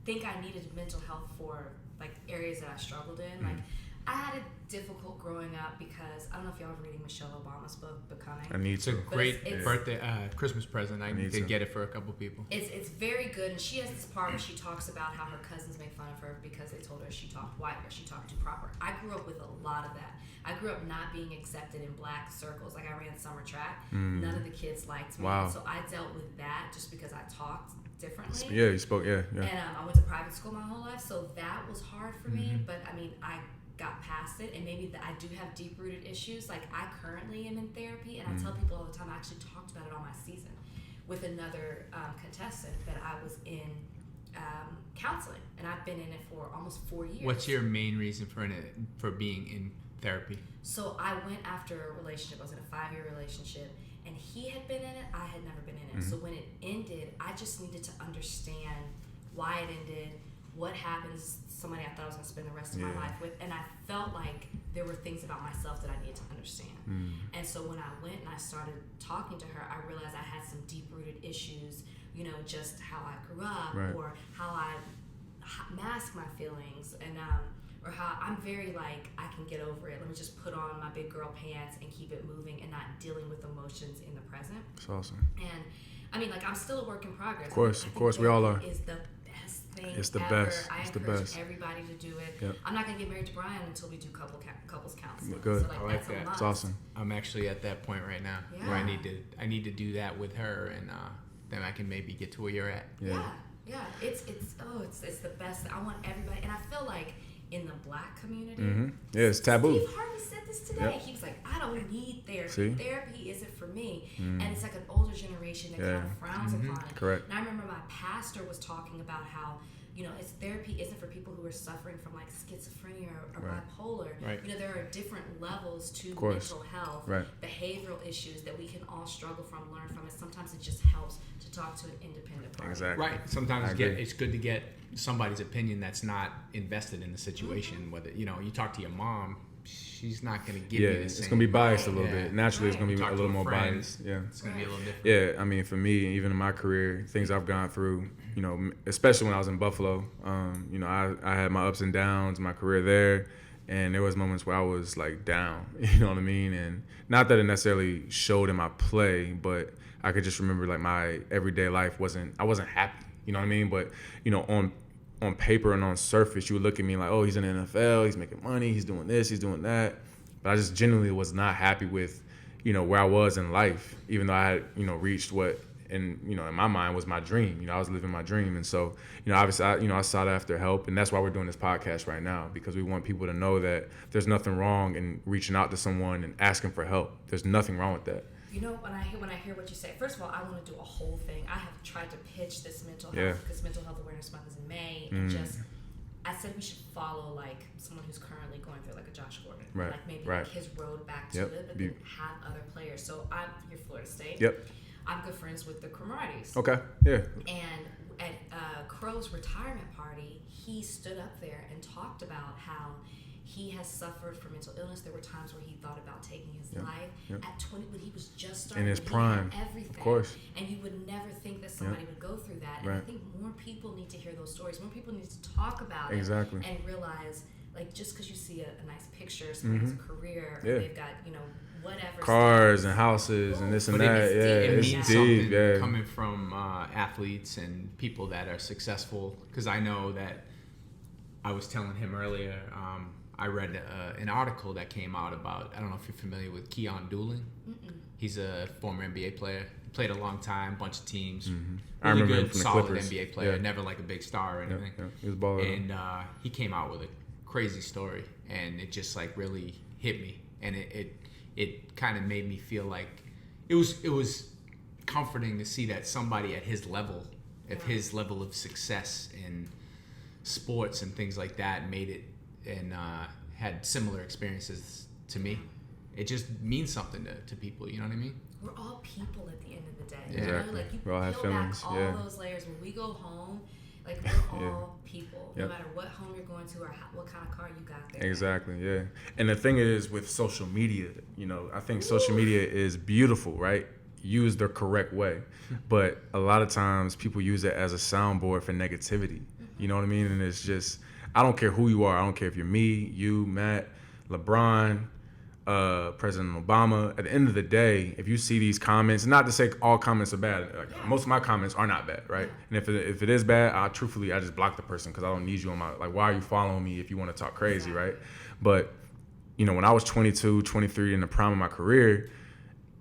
think I needed mental health for like areas that I struggled in. Like I had it difficult growing up because I don't know if y'all are reading Michelle Obama's book, Becoming. I need It's a to. great it's- birthday, Christmas present. I need need to to. get it for a couple people. It's very good, and she has this part where she talks about how her cousins make fun of her because they told her she talked white or she talked too proper. I grew up with a lot of that. I grew up not being accepted in black circles. Like I ran summer track. None of the kids liked me. Wow. And so I dealt with that just because I talked differently. Yeah, you spoke. Yeah. And I went to private school my whole life, so that was hard for me. But I mean, I got past it, and maybe I do have deep-rooted issues. Like I currently am in therapy, and I tell people all the time. I actually talked about it on my season with another contestant that I was in counseling, and I've been in it for almost 4 years. What's your main reason for being in therapy? So I went after a relationship. I was in a 5-year relationship, and he had been in it. I had never been in it. So when it ended, I just needed to understand why it ended, what happens to somebody I thought I was going to spend the rest of my life with. And I felt like there were things about myself that I needed to understand. And so when I went and I started talking to her, I realized I had some deep-rooted issues, just how I grew up, Right. or how I mask my feelings, and or how I'm very like, I can get over it. Let me just put on my big girl pants and keep it moving and not dealing with emotions in the present. It's awesome. And I mean, like, I'm still a work in progress. Of course, I of think course, we all are. therapy is the best thing It's the ever. best. I It's the encourage best. everybody to do it. Yep. I'm not gonna get married to Brian until we do couples counseling. Good. So like, I like that's a that. must. It's awesome. I'm actually at that point right now where I need to do that with her, and then I can maybe get to where you're at. Yeah. It's the best. I want everybody, and I feel like in the black community, Yeah, it's taboo. Steve Harvey said this today. Yep. He was like, I don't need therapy. See? Therapy isn't for me. And it's like an older generation that kind of frowns upon it. Correct. And I remember my pastor was talking about how, it's therapy isn't for people who are suffering from like schizophrenia or Right. bipolar. Right. There are different levels to course. mental health, Right. behavioral issues that we can all struggle from, learn from. And sometimes it just helps to talk to an independent party. Exactly. Right. Sometimes I agree. it's good to get somebody's opinion that's not invested in the situation. Whether you talk to your mom, she's not going to give Yeah, you the it's same. gonna be biased a little Yeah. bit. Naturally, it's gonna be Talk a to little more friend, biased. Yeah. It's going to be a little different. Yeah, I mean, for me, even in my career, things I've gone through, especially when I was in Buffalo, I had my ups and downs, my career there, and there was moments where I was like down, you know what I mean? And not that it necessarily showed in my play, but I could just remember like my everyday life I wasn't happy, you know what I mean? But, on paper and on surface, you would look at me like, oh, he's in the NFL, he's making money, he's doing this, he's doing that. But I just genuinely was not happy with, where I was in life, even though I had, reached what, in my mind was my dream. I was living my dream. And so, obviously, I sought after help. And that's why we're doing this podcast right now, because we want people to know that there's nothing wrong in reaching out to someone and asking for help. There's nothing wrong with that. When I hear what you say, first of all, I want to do a whole thing. I have tried to pitch this mental Yeah. health, because Mental Health Awareness Month is in May, and I said we should follow like someone who's currently going through like a Josh Gordon, Right, like maybe right. like his road back to Yep. it, but then have other players. So you're Florida State. Yep. I'm good friends with the Cromarides. Okay. Yeah. And at Crow's retirement party, he stood up there and talked about how he has suffered from mental illness. There were times where he thought about taking his life. Yep. At 20, when he was just starting, In his he had prime. everything. Of course. And you would never think that somebody would go through that. And I Right. think more people need to hear those stories. More people need to talk about Exactly. it and realize, like, just because you see a nice picture, someone has a career, or Yeah. they've got, whatever. Cars status. and houses and this and But that. it's Yeah, deep. It it's means deep. something Yeah. coming from athletes and people that are successful. Because I know that I was telling him earlier, I read an article that came out about, I don't know if you're familiar with Keon Dooling. He's a former NBA player. Played a long time, bunch of teams. I Really remember him good, from the solid Clippers. NBA player. Yeah. Never like a big star or anything. Yeah. He was balling. And he came out with a crazy story, and it just like really hit me, and it kind of made me feel like it was comforting to see that somebody at his level of success in sports and things like that made it and had similar experiences to me. It just means something to people, you know what I mean? We're all people at the end of the day. Yeah. You know? Exactly. Like you We all have peel feelings, back all yeah. those layers. When we go home, like we're Yeah. all people. Yep. No matter what home you're going to or what kind of car you got there. Exactly, yeah. And the thing is with social media, you know, I think social media is beautiful, right? Used the correct way. But a lot of times people use it as a soundboard for negativity. You know what I mean? And it's just, I don't care who you are. I don't care if you're me, you, Matt, LeBron, President Obama. At the end of the day, if you see these comments, not to say all comments are bad. Like, most of my comments are not bad, right? And if it is bad, I just block the person because I don't need you on my, like, why are you following me if you want to talk crazy, right? But, you know, when I was 22, 23 in the prime of my career,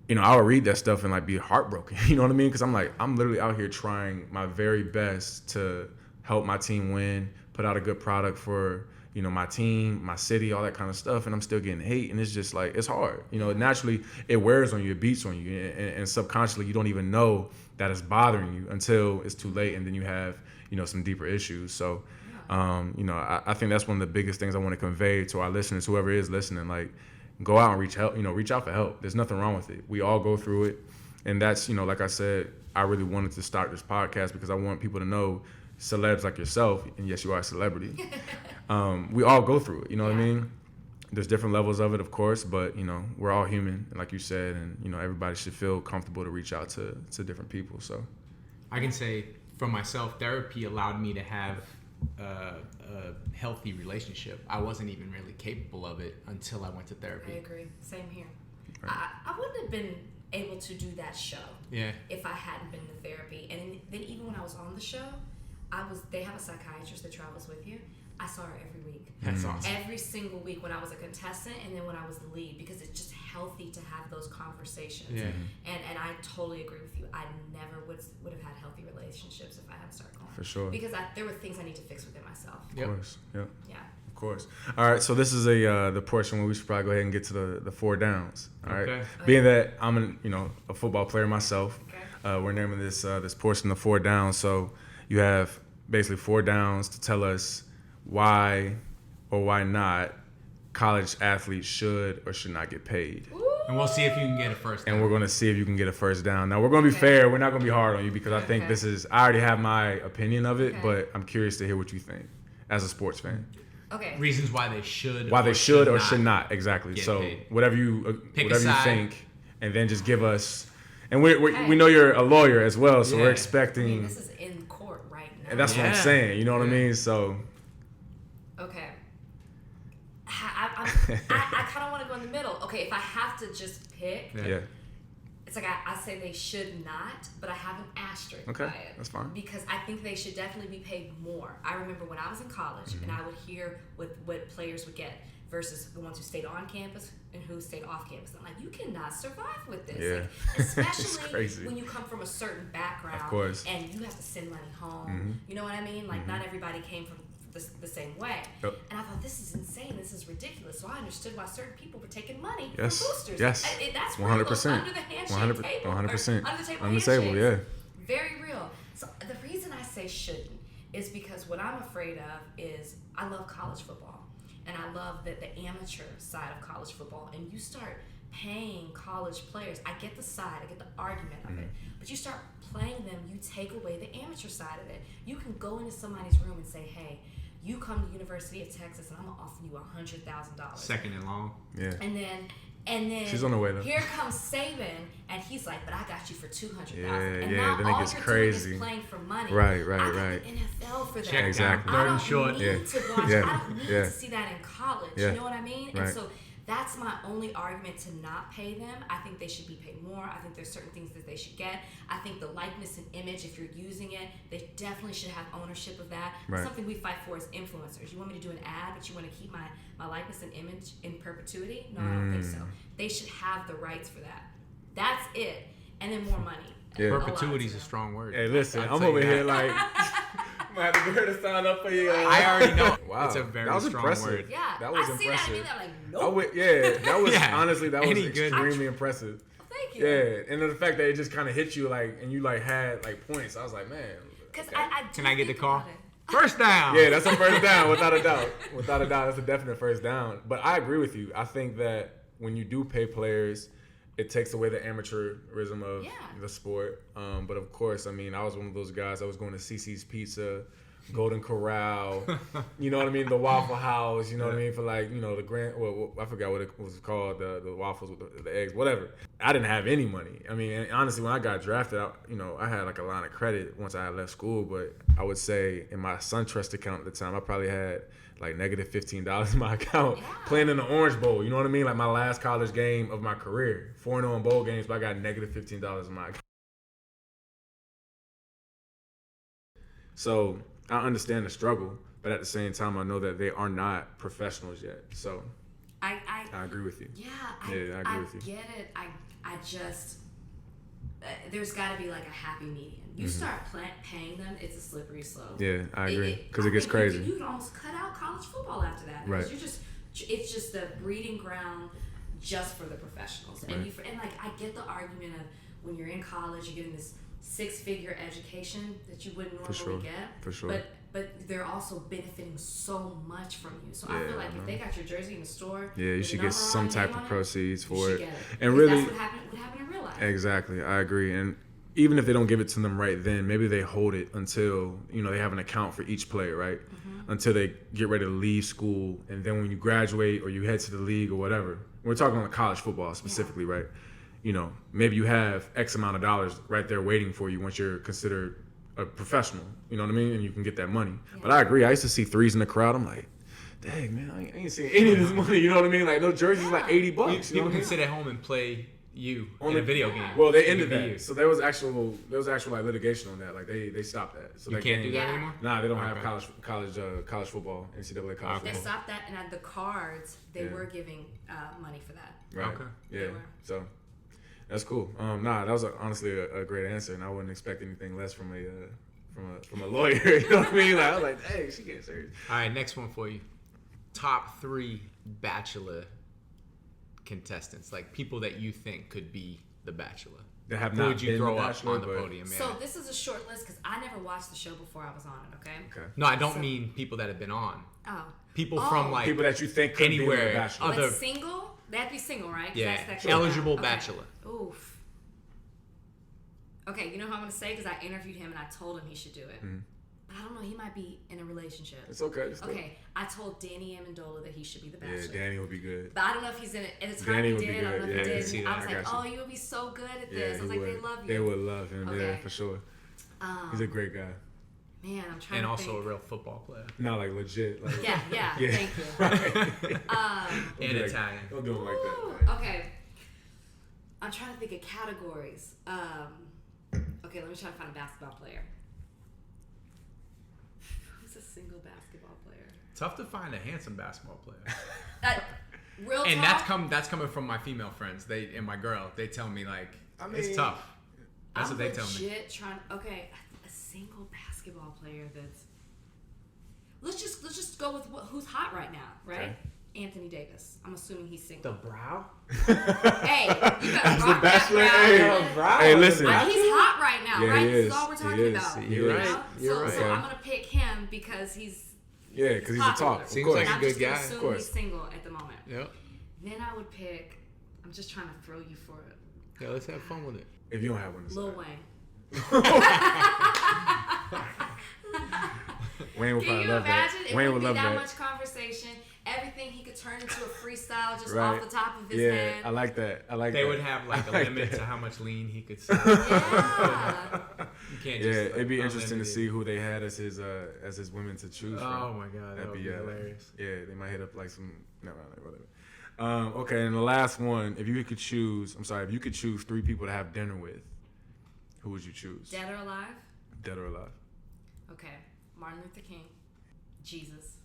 you know, I would read that stuff and like be heartbroken. You know what I mean? Because I'm like, I'm literally out here trying my very best to help my team win, put out a good product for, you know, my team, my city, all that kind of stuff, and I'm still getting hate, and it's just like, it's hard. You know, naturally, it wears on you, it beats on you, and subconsciously, you don't even know that it's bothering you until it's too late, and then you have, you know, some deeper issues. So, you know, I think that's one of the biggest things I want to convey to our listeners, whoever is listening, like, go out and reach out for help. There's nothing wrong with it. We all go through it, and that's, you know, like I said, I really wanted to start this podcast because I want people to know, celebs like yourself, and yes, you are a celebrity, we all go through it, you know what I mean? There's different levels of it, of course, but, you know, we're all human, like you said, and, you know, everybody should feel comfortable to reach out to different people, so. I can say for myself, therapy allowed me to have a healthy relationship. I wasn't even really capable of it until I went to therapy. I agree. Same here. Right. I wouldn't have been able to do that show if I hadn't been to therapy. And then even when I was on the show, they have a psychiatrist that travels with you. I saw her every week. That's awesome. Every single week when I was a contestant and then when I was the lead, because it's just healthy to have those conversations. Yeah. And I totally agree with you. I never would have had healthy relationships if I hadn't started going. For sure. Because there were things I need to fix within myself. Of course, yep. Yeah. Of course. All right, so this is the portion where we should probably go ahead and get to the 4 downs. All right. Okay. Being that I'm a football player myself, Okay. we're naming this portion the 4 downs. So you have basically 4 downs to tell us why or why not college athletes should or should not get paid. And we'll see if you can get a first down. And we're going to see if you can get a first down. Now, we're going to be fair. We're not going to be hard on you because I think I already have my opinion of it, but I'm curious to hear what you think as a sports fan. Okay. Reasons why they should or should not. Exactly. So paid. whatever you side. think, and then just give us. And we know you're a lawyer as well, so we're expecting. I mean, this is in court right now. And that's what I'm saying. You know what I mean? So. Okay. I kind of want to go in the middle. Okay, if I have to just pick, it's like I say they should not, but I have an asterisk by it. That's fine. Because I think they should definitely be paid more. I remember when I was in college and I would hear what players would get versus the ones who stayed on campus and who stayed off campus. I'm like, you cannot survive with this. Yeah. Like, especially crazy. when you come from a certain background Of course. and you have to send money home. You know what I mean? Like, not everybody came from the same way. Yep. And I thought, this is insane. This is ridiculous. So I understood why certain people were taking money Yes. from boosters. Yes. That's 100%. real. Under the handshake table. 100%. Under the table On the table, handshakes. yeah. Very real. So the reason I say shouldn't is because what I'm afraid of is I love college football. And I love the amateur side of college football. And you start paying college players. I get the side. I get the argument of it. But you start playing them, you take away the amateur side of it. You can go into somebody's room and say, hey, you come to University of Texas and I'm gonna offer you $100,000. Second and long. Yeah. And then She's on the way though. Here comes Saban and he's like, but I got you for $200,000. Yeah, and yeah, now then it all gets you're crazy. doing is playing for money. Right. I got the NFL for that. Check Exactly. down, I third and don't short. need Yeah. to watch. Yeah. I don't need Yeah. to see that in college. Yeah. You know what I mean? Right. And so that's my only argument to not pay them. I think they should be paid more. I think there's certain things that they should get. I think the likeness and image, if you're using it, they definitely should have ownership of that. Right. Something we fight for as influencers. You want me to do an ad, but you want to keep my likeness and image in perpetuity? No, I don't think so. They should have the rights for that. That's it. And then more money. Yeah. Perpetuity's a strong word. Hey, listen, I'd I'm say over that. here like, might have to go to sign up for you. I already know. Wow, It's a very that was strong impressive. word. Yeah, That was I see impressive. that and I'm like, nope. That was Yeah. honestly that was Any good- extremely impressive. Thank you. Yeah, and the fact that it just kind of hit you like, and you like had like points. I was like, man. Because okay. I Can I get the think call? about it. First down. Yeah, that's a first down, without a doubt. Without a doubt, that's a definite first down. But I agree with you. I think that when you do pay players, it takes away the amateurism of the sport. But of course, I mean, I was one of those guys. I was going to CC's Pizza, Golden Corral, you know what I mean, the Waffle House, you know what I mean, for like, you know, the grand. Well, I forgot what it was called, the waffles with the eggs, whatever. I didn't have any money. I mean, and honestly, when I got drafted, I had like a line of credit once I had left school. But I would say in my SunTrust account at the time, I probably had like negative $15 in my account playing in the Orange Bowl. You know what I mean? Like my last college game of my career, 4-0 in bowl games, but I got negative $15 in my account. So I understand the struggle, but at the same time, I know that they are not professionals yet. So I agree with you. Yeah, I agree with you. get it. I just there's got to be like a happy medium. You start paying them, it's a slippery slope. Yeah, I agree, because it gets think crazy. You can almost cut out college football after that. Right. Because it's just the breeding ground just for the professionals. And and like I get the argument of when you're in college, you're getting this 6-figure education that you wouldn't normally get. For sure. But they're also benefiting so much from you. So I feel like if they got your jersey in the store, you should get some type of proceeds for it. Get it. And Because really, that's what happened in real life. exactly, I agree. And even if they don't give it to them right then, maybe they hold it until, you know, they have an account for each player, right? Until they get ready to leave school. And then when you graduate or you head to the league or whatever, we're talking on college football specifically, right? You know, maybe you have X amount of dollars right there waiting for you once you're considered a professional, you know what I mean? And you can get that money. Yeah. But I agree. I used to see threes in the crowd. I'm like, dang, man, I ain't seen any of this money. You know what I mean? Like, no jerseys like $80. People can sit at home and play in a video game. Well, they ended that. So there was actual like litigation on that. Like they stopped that. So you can't do that anymore? Nah, they don't have college football, NCAA college football. They stopped that, and at the cards, they were giving money for that. Right. Okay. Yeah. So that's cool. That was honestly a great answer, and I wouldn't expect anything less from a lawyer. You know what I mean? Like I was like, hey, she getting serious. All right, next one for you. Top 3 Bachelor contestants, like people that you think could be the Bachelor. That have Who not would you been throw the up Bachelor, on the but- podium? So this is a short list because I never watched the show before I was on it. Okay. No, I don't mean people that have been on. Oh. People from like People that you think could be anywhere. the Bachelor. Other, Like single? They have to be single, right? 'Cause yeah, that's that eligible okay. Bachelor. Oof. Okay, you know how I'm gonna say because I interviewed him and I told him he should do it. But I don't know. He might be in a relationship. It's okay. It's good. Okay, I told Danny Amendola that he should be the Bachelor. Yeah, Danny would be good. But I don't know if he's in it. At the time Danny he would be did, I don't know good. if Yeah, he I see did. that. I was I like, got you. oh, you would be so good at Yeah, this. I was like, would. they love you. They would love him. Yeah, Okay. for sure. He's a great guy. Man, I'm trying And to also think. a real football player. Not like legit. Like, Yeah, Yeah. thank you. Right. And do Italian. Don't do him like Woo, that. okay. I'm trying to think of categories. Okay, let me try to find a basketball player. Who's a single basketball player? Tough to find a handsome basketball player. Real And talk? that's coming from my female friends. They and my girl. They tell me like mean, it's tough. That's I'm what they tell me. legit trying. Okay, a single basketball player that's. Let's just go with who's hot right now, right? Okay. Anthony Davis. I'm assuming he's single. brow? Hey, you better As the rock that Bachelor. brow. Hey, listen. He's hot right now, Yeah, right? he This is. is all we're He talking is. about. You're you right. know? You're So right. I'm gonna pick him because he's. Yeah, because he's a popular. talk. Of Seems course. like And a I'm good just gonna guy. assume Of course. he's single at the moment. Yep. Then I would pick. I'm just trying to throw you for it. Yeah, let's have fun with it. If you don't have one to Lil say. Wayne. Wayne would Can probably you love that. imagine? It Wayne would wouldn't be love that that. much conversation. Everything he could turn into a freestyle just Right. off the top of his Yeah, head. I like that. I like They that. would have like a I like limit that. to how much lean he could sell. Yeah. You can't Yeah, just it'd be interesting to unlimited. see who they had as his women to choose from. Oh my god, that would be hilarious. Yeah, they might hit up like some. No, whatever. Okay, and the last one, if you could choose 3 people to have dinner with, who would you choose? Dead or alive? Dead or alive? Okay. Martin Luther King. Jesus.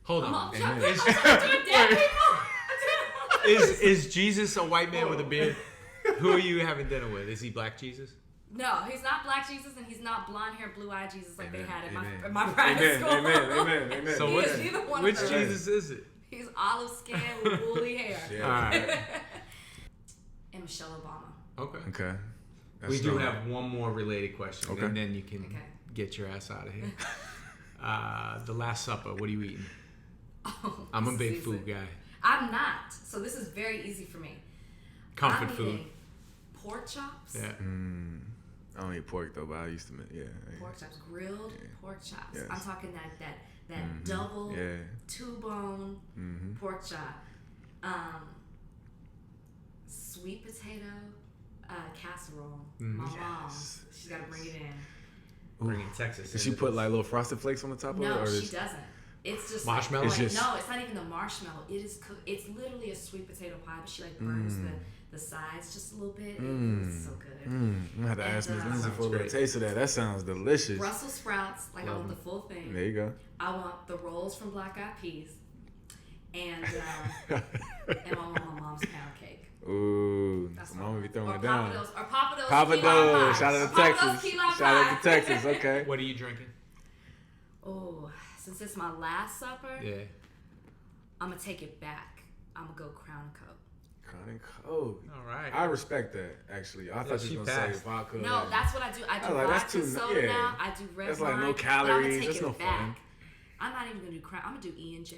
Hold I'm on. doing dead people. Is Jesus a white man with a beard? Who are you having dinner with? Is he Black Jesus? No, he's not Black Jesus, and he's not blonde hair, blue eyed Jesus like they had in my Amen. private school. Amen. So He is neither one which of them. Jesus is it? He's olive skin with woolly hair. Yeah. All right. And Michelle Obama. Okay. That's We strong. do have one more related question, Okay. and then you can Okay. get your ass out of here. The Last Supper. What are you eating? Oh, I'm a this big is food easy. guy. I'm not. So this is very easy for me. Comfort I'm food. eating pork chops. Yeah. I don't eat pork though, but I used to. Yeah. Pork chops, grilled pork chops. Yes. I'm talking that double two bone pork chop. Sweet potato casserole. My mom, she's got to bring it in. Bringing Texas. Does she put like little frosted flakes on the top of it? No, or she just... doesn't. It's just Marshmallow? Like, It's just- no, it's not even the marshmallow. It is cooked. It's literally a sweet potato pie, but she like burns the sides just a little bit. It's so good. I'm gonna have to ask Miss Lindsay for a little great. taste of that. That sounds delicious. Brussels sprouts, like I want the full thing. There you go. I want the rolls from Black Eyed Peas, and I want my mom's pound cake. Ooh, That's so mama be throwing or it down. Papados. Papa key lime Doe, pie. shout Or out to Papados Texas. key lime Shout out pie. to Texas. Okay. What are you drinking? Oh, since it's my last supper, Yeah. I'm gonna take it back. I'm gonna go Crown Coke. Crown and Coke. All right. I respect that actually. I thought she you were gonna passed. say vodka. No, that's what I do. I do like, that's vodka too- soda yeah. now. I do red That's wine. like no but I'm gonna calories. take That's it no back. fun. I'm not even gonna do Crown. I'm gonna do E&J.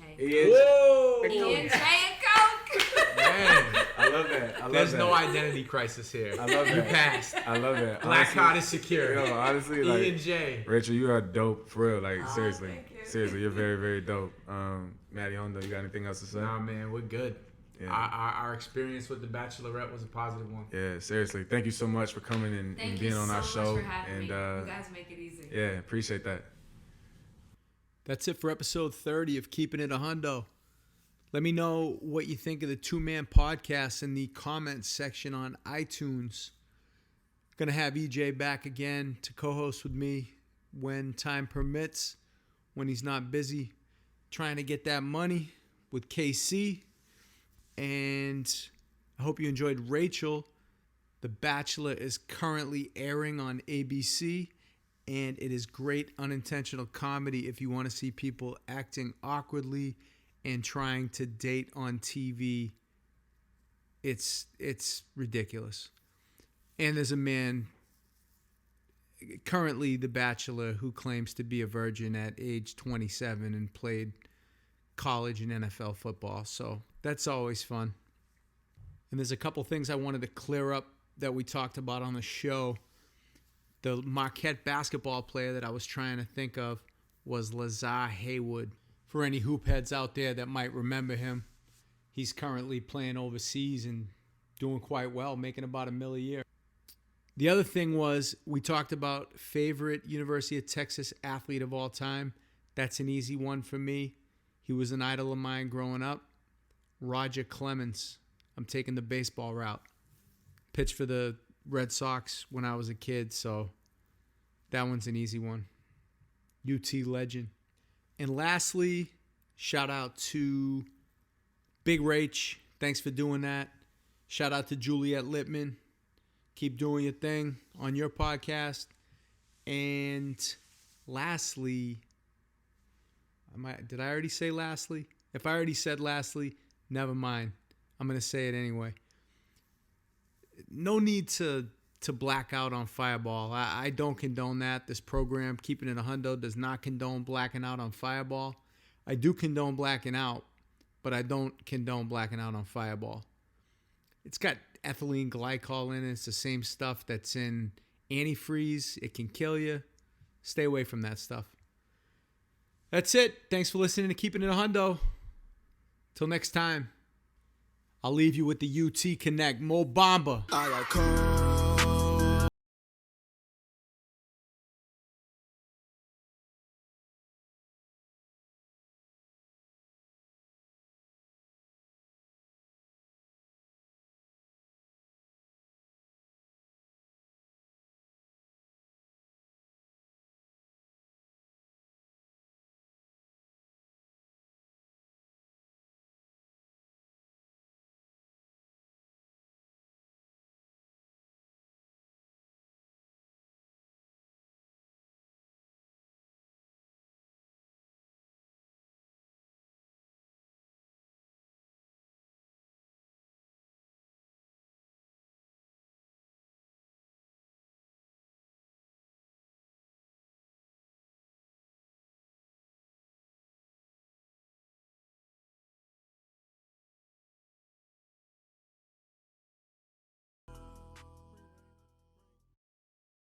Whoa. E&J and Coke. Man, I love that. I love there's that. no identity crisis here. I love that. You passed. I love that. Black Honestly, card is secure. Yo, honestly, like E&J. Rachel, you are dope for real. Like seriously, thank you. seriously, you're very, very dope. Maddie Hundo, you got anything else to say? Nah, man, we're good. Yeah. Our experience with the Bachelorette was a positive one. Yeah, seriously. Thank you so much for coming and Thank being you on so our much show. for having And me. You guys make it easy. yeah, appreciate that. That's it for episode 30 of Keeping It a Hundo. Let me know what you think of the two-man podcast in the comments section on iTunes. Gonna have EJ back again to co-host with me when time permits, when he's not busy trying to get that money with KC. And I hope you enjoyed Rachel. The Bachelor is currently airing on ABC, and it is great unintentional comedy if you want to see people acting awkwardly and trying to date on TV. It's ridiculous. And there's a man currently The Bachelor who claims to be a virgin at age 27 and played college and NFL football. So that's always fun. And there's a couple things I wanted to clear up that we talked about on the show. The Marquette basketball player that I was trying to think of was Lazar Haywood. For any hoop heads out there that might remember him, he's currently playing overseas and doing quite well, making about $1 million a year. The other thing was we talked about favorite University of Texas athlete of all time. That's an easy one for me. He was an idol of mine growing up. Roger Clemens. I'm taking the baseball route. Pitched for the Red Sox when I was a kid, so that one's an easy one. UT legend. And lastly, shout out to Big Rach. Thanks for doing that. Shout out to Juliet Littman. Keep doing your thing on your podcast. And lastly, did I already say lastly? If I already said lastly, never mind. I'm going to say it anyway. No need to black out on Fireball. I don't condone that. This program, Keeping It a Hundo, does not condone blacking out on Fireball. I do condone blacking out, but I don't condone blacking out on Fireball. It's got ethylene glycol in it. It's the same stuff that's in antifreeze. It can kill you. Stay away from that stuff. That's it. Thanks for listening to Keeping It a Hundo. Till next time, I'll leave you with the UT Connect. Mo Bamba. I got come.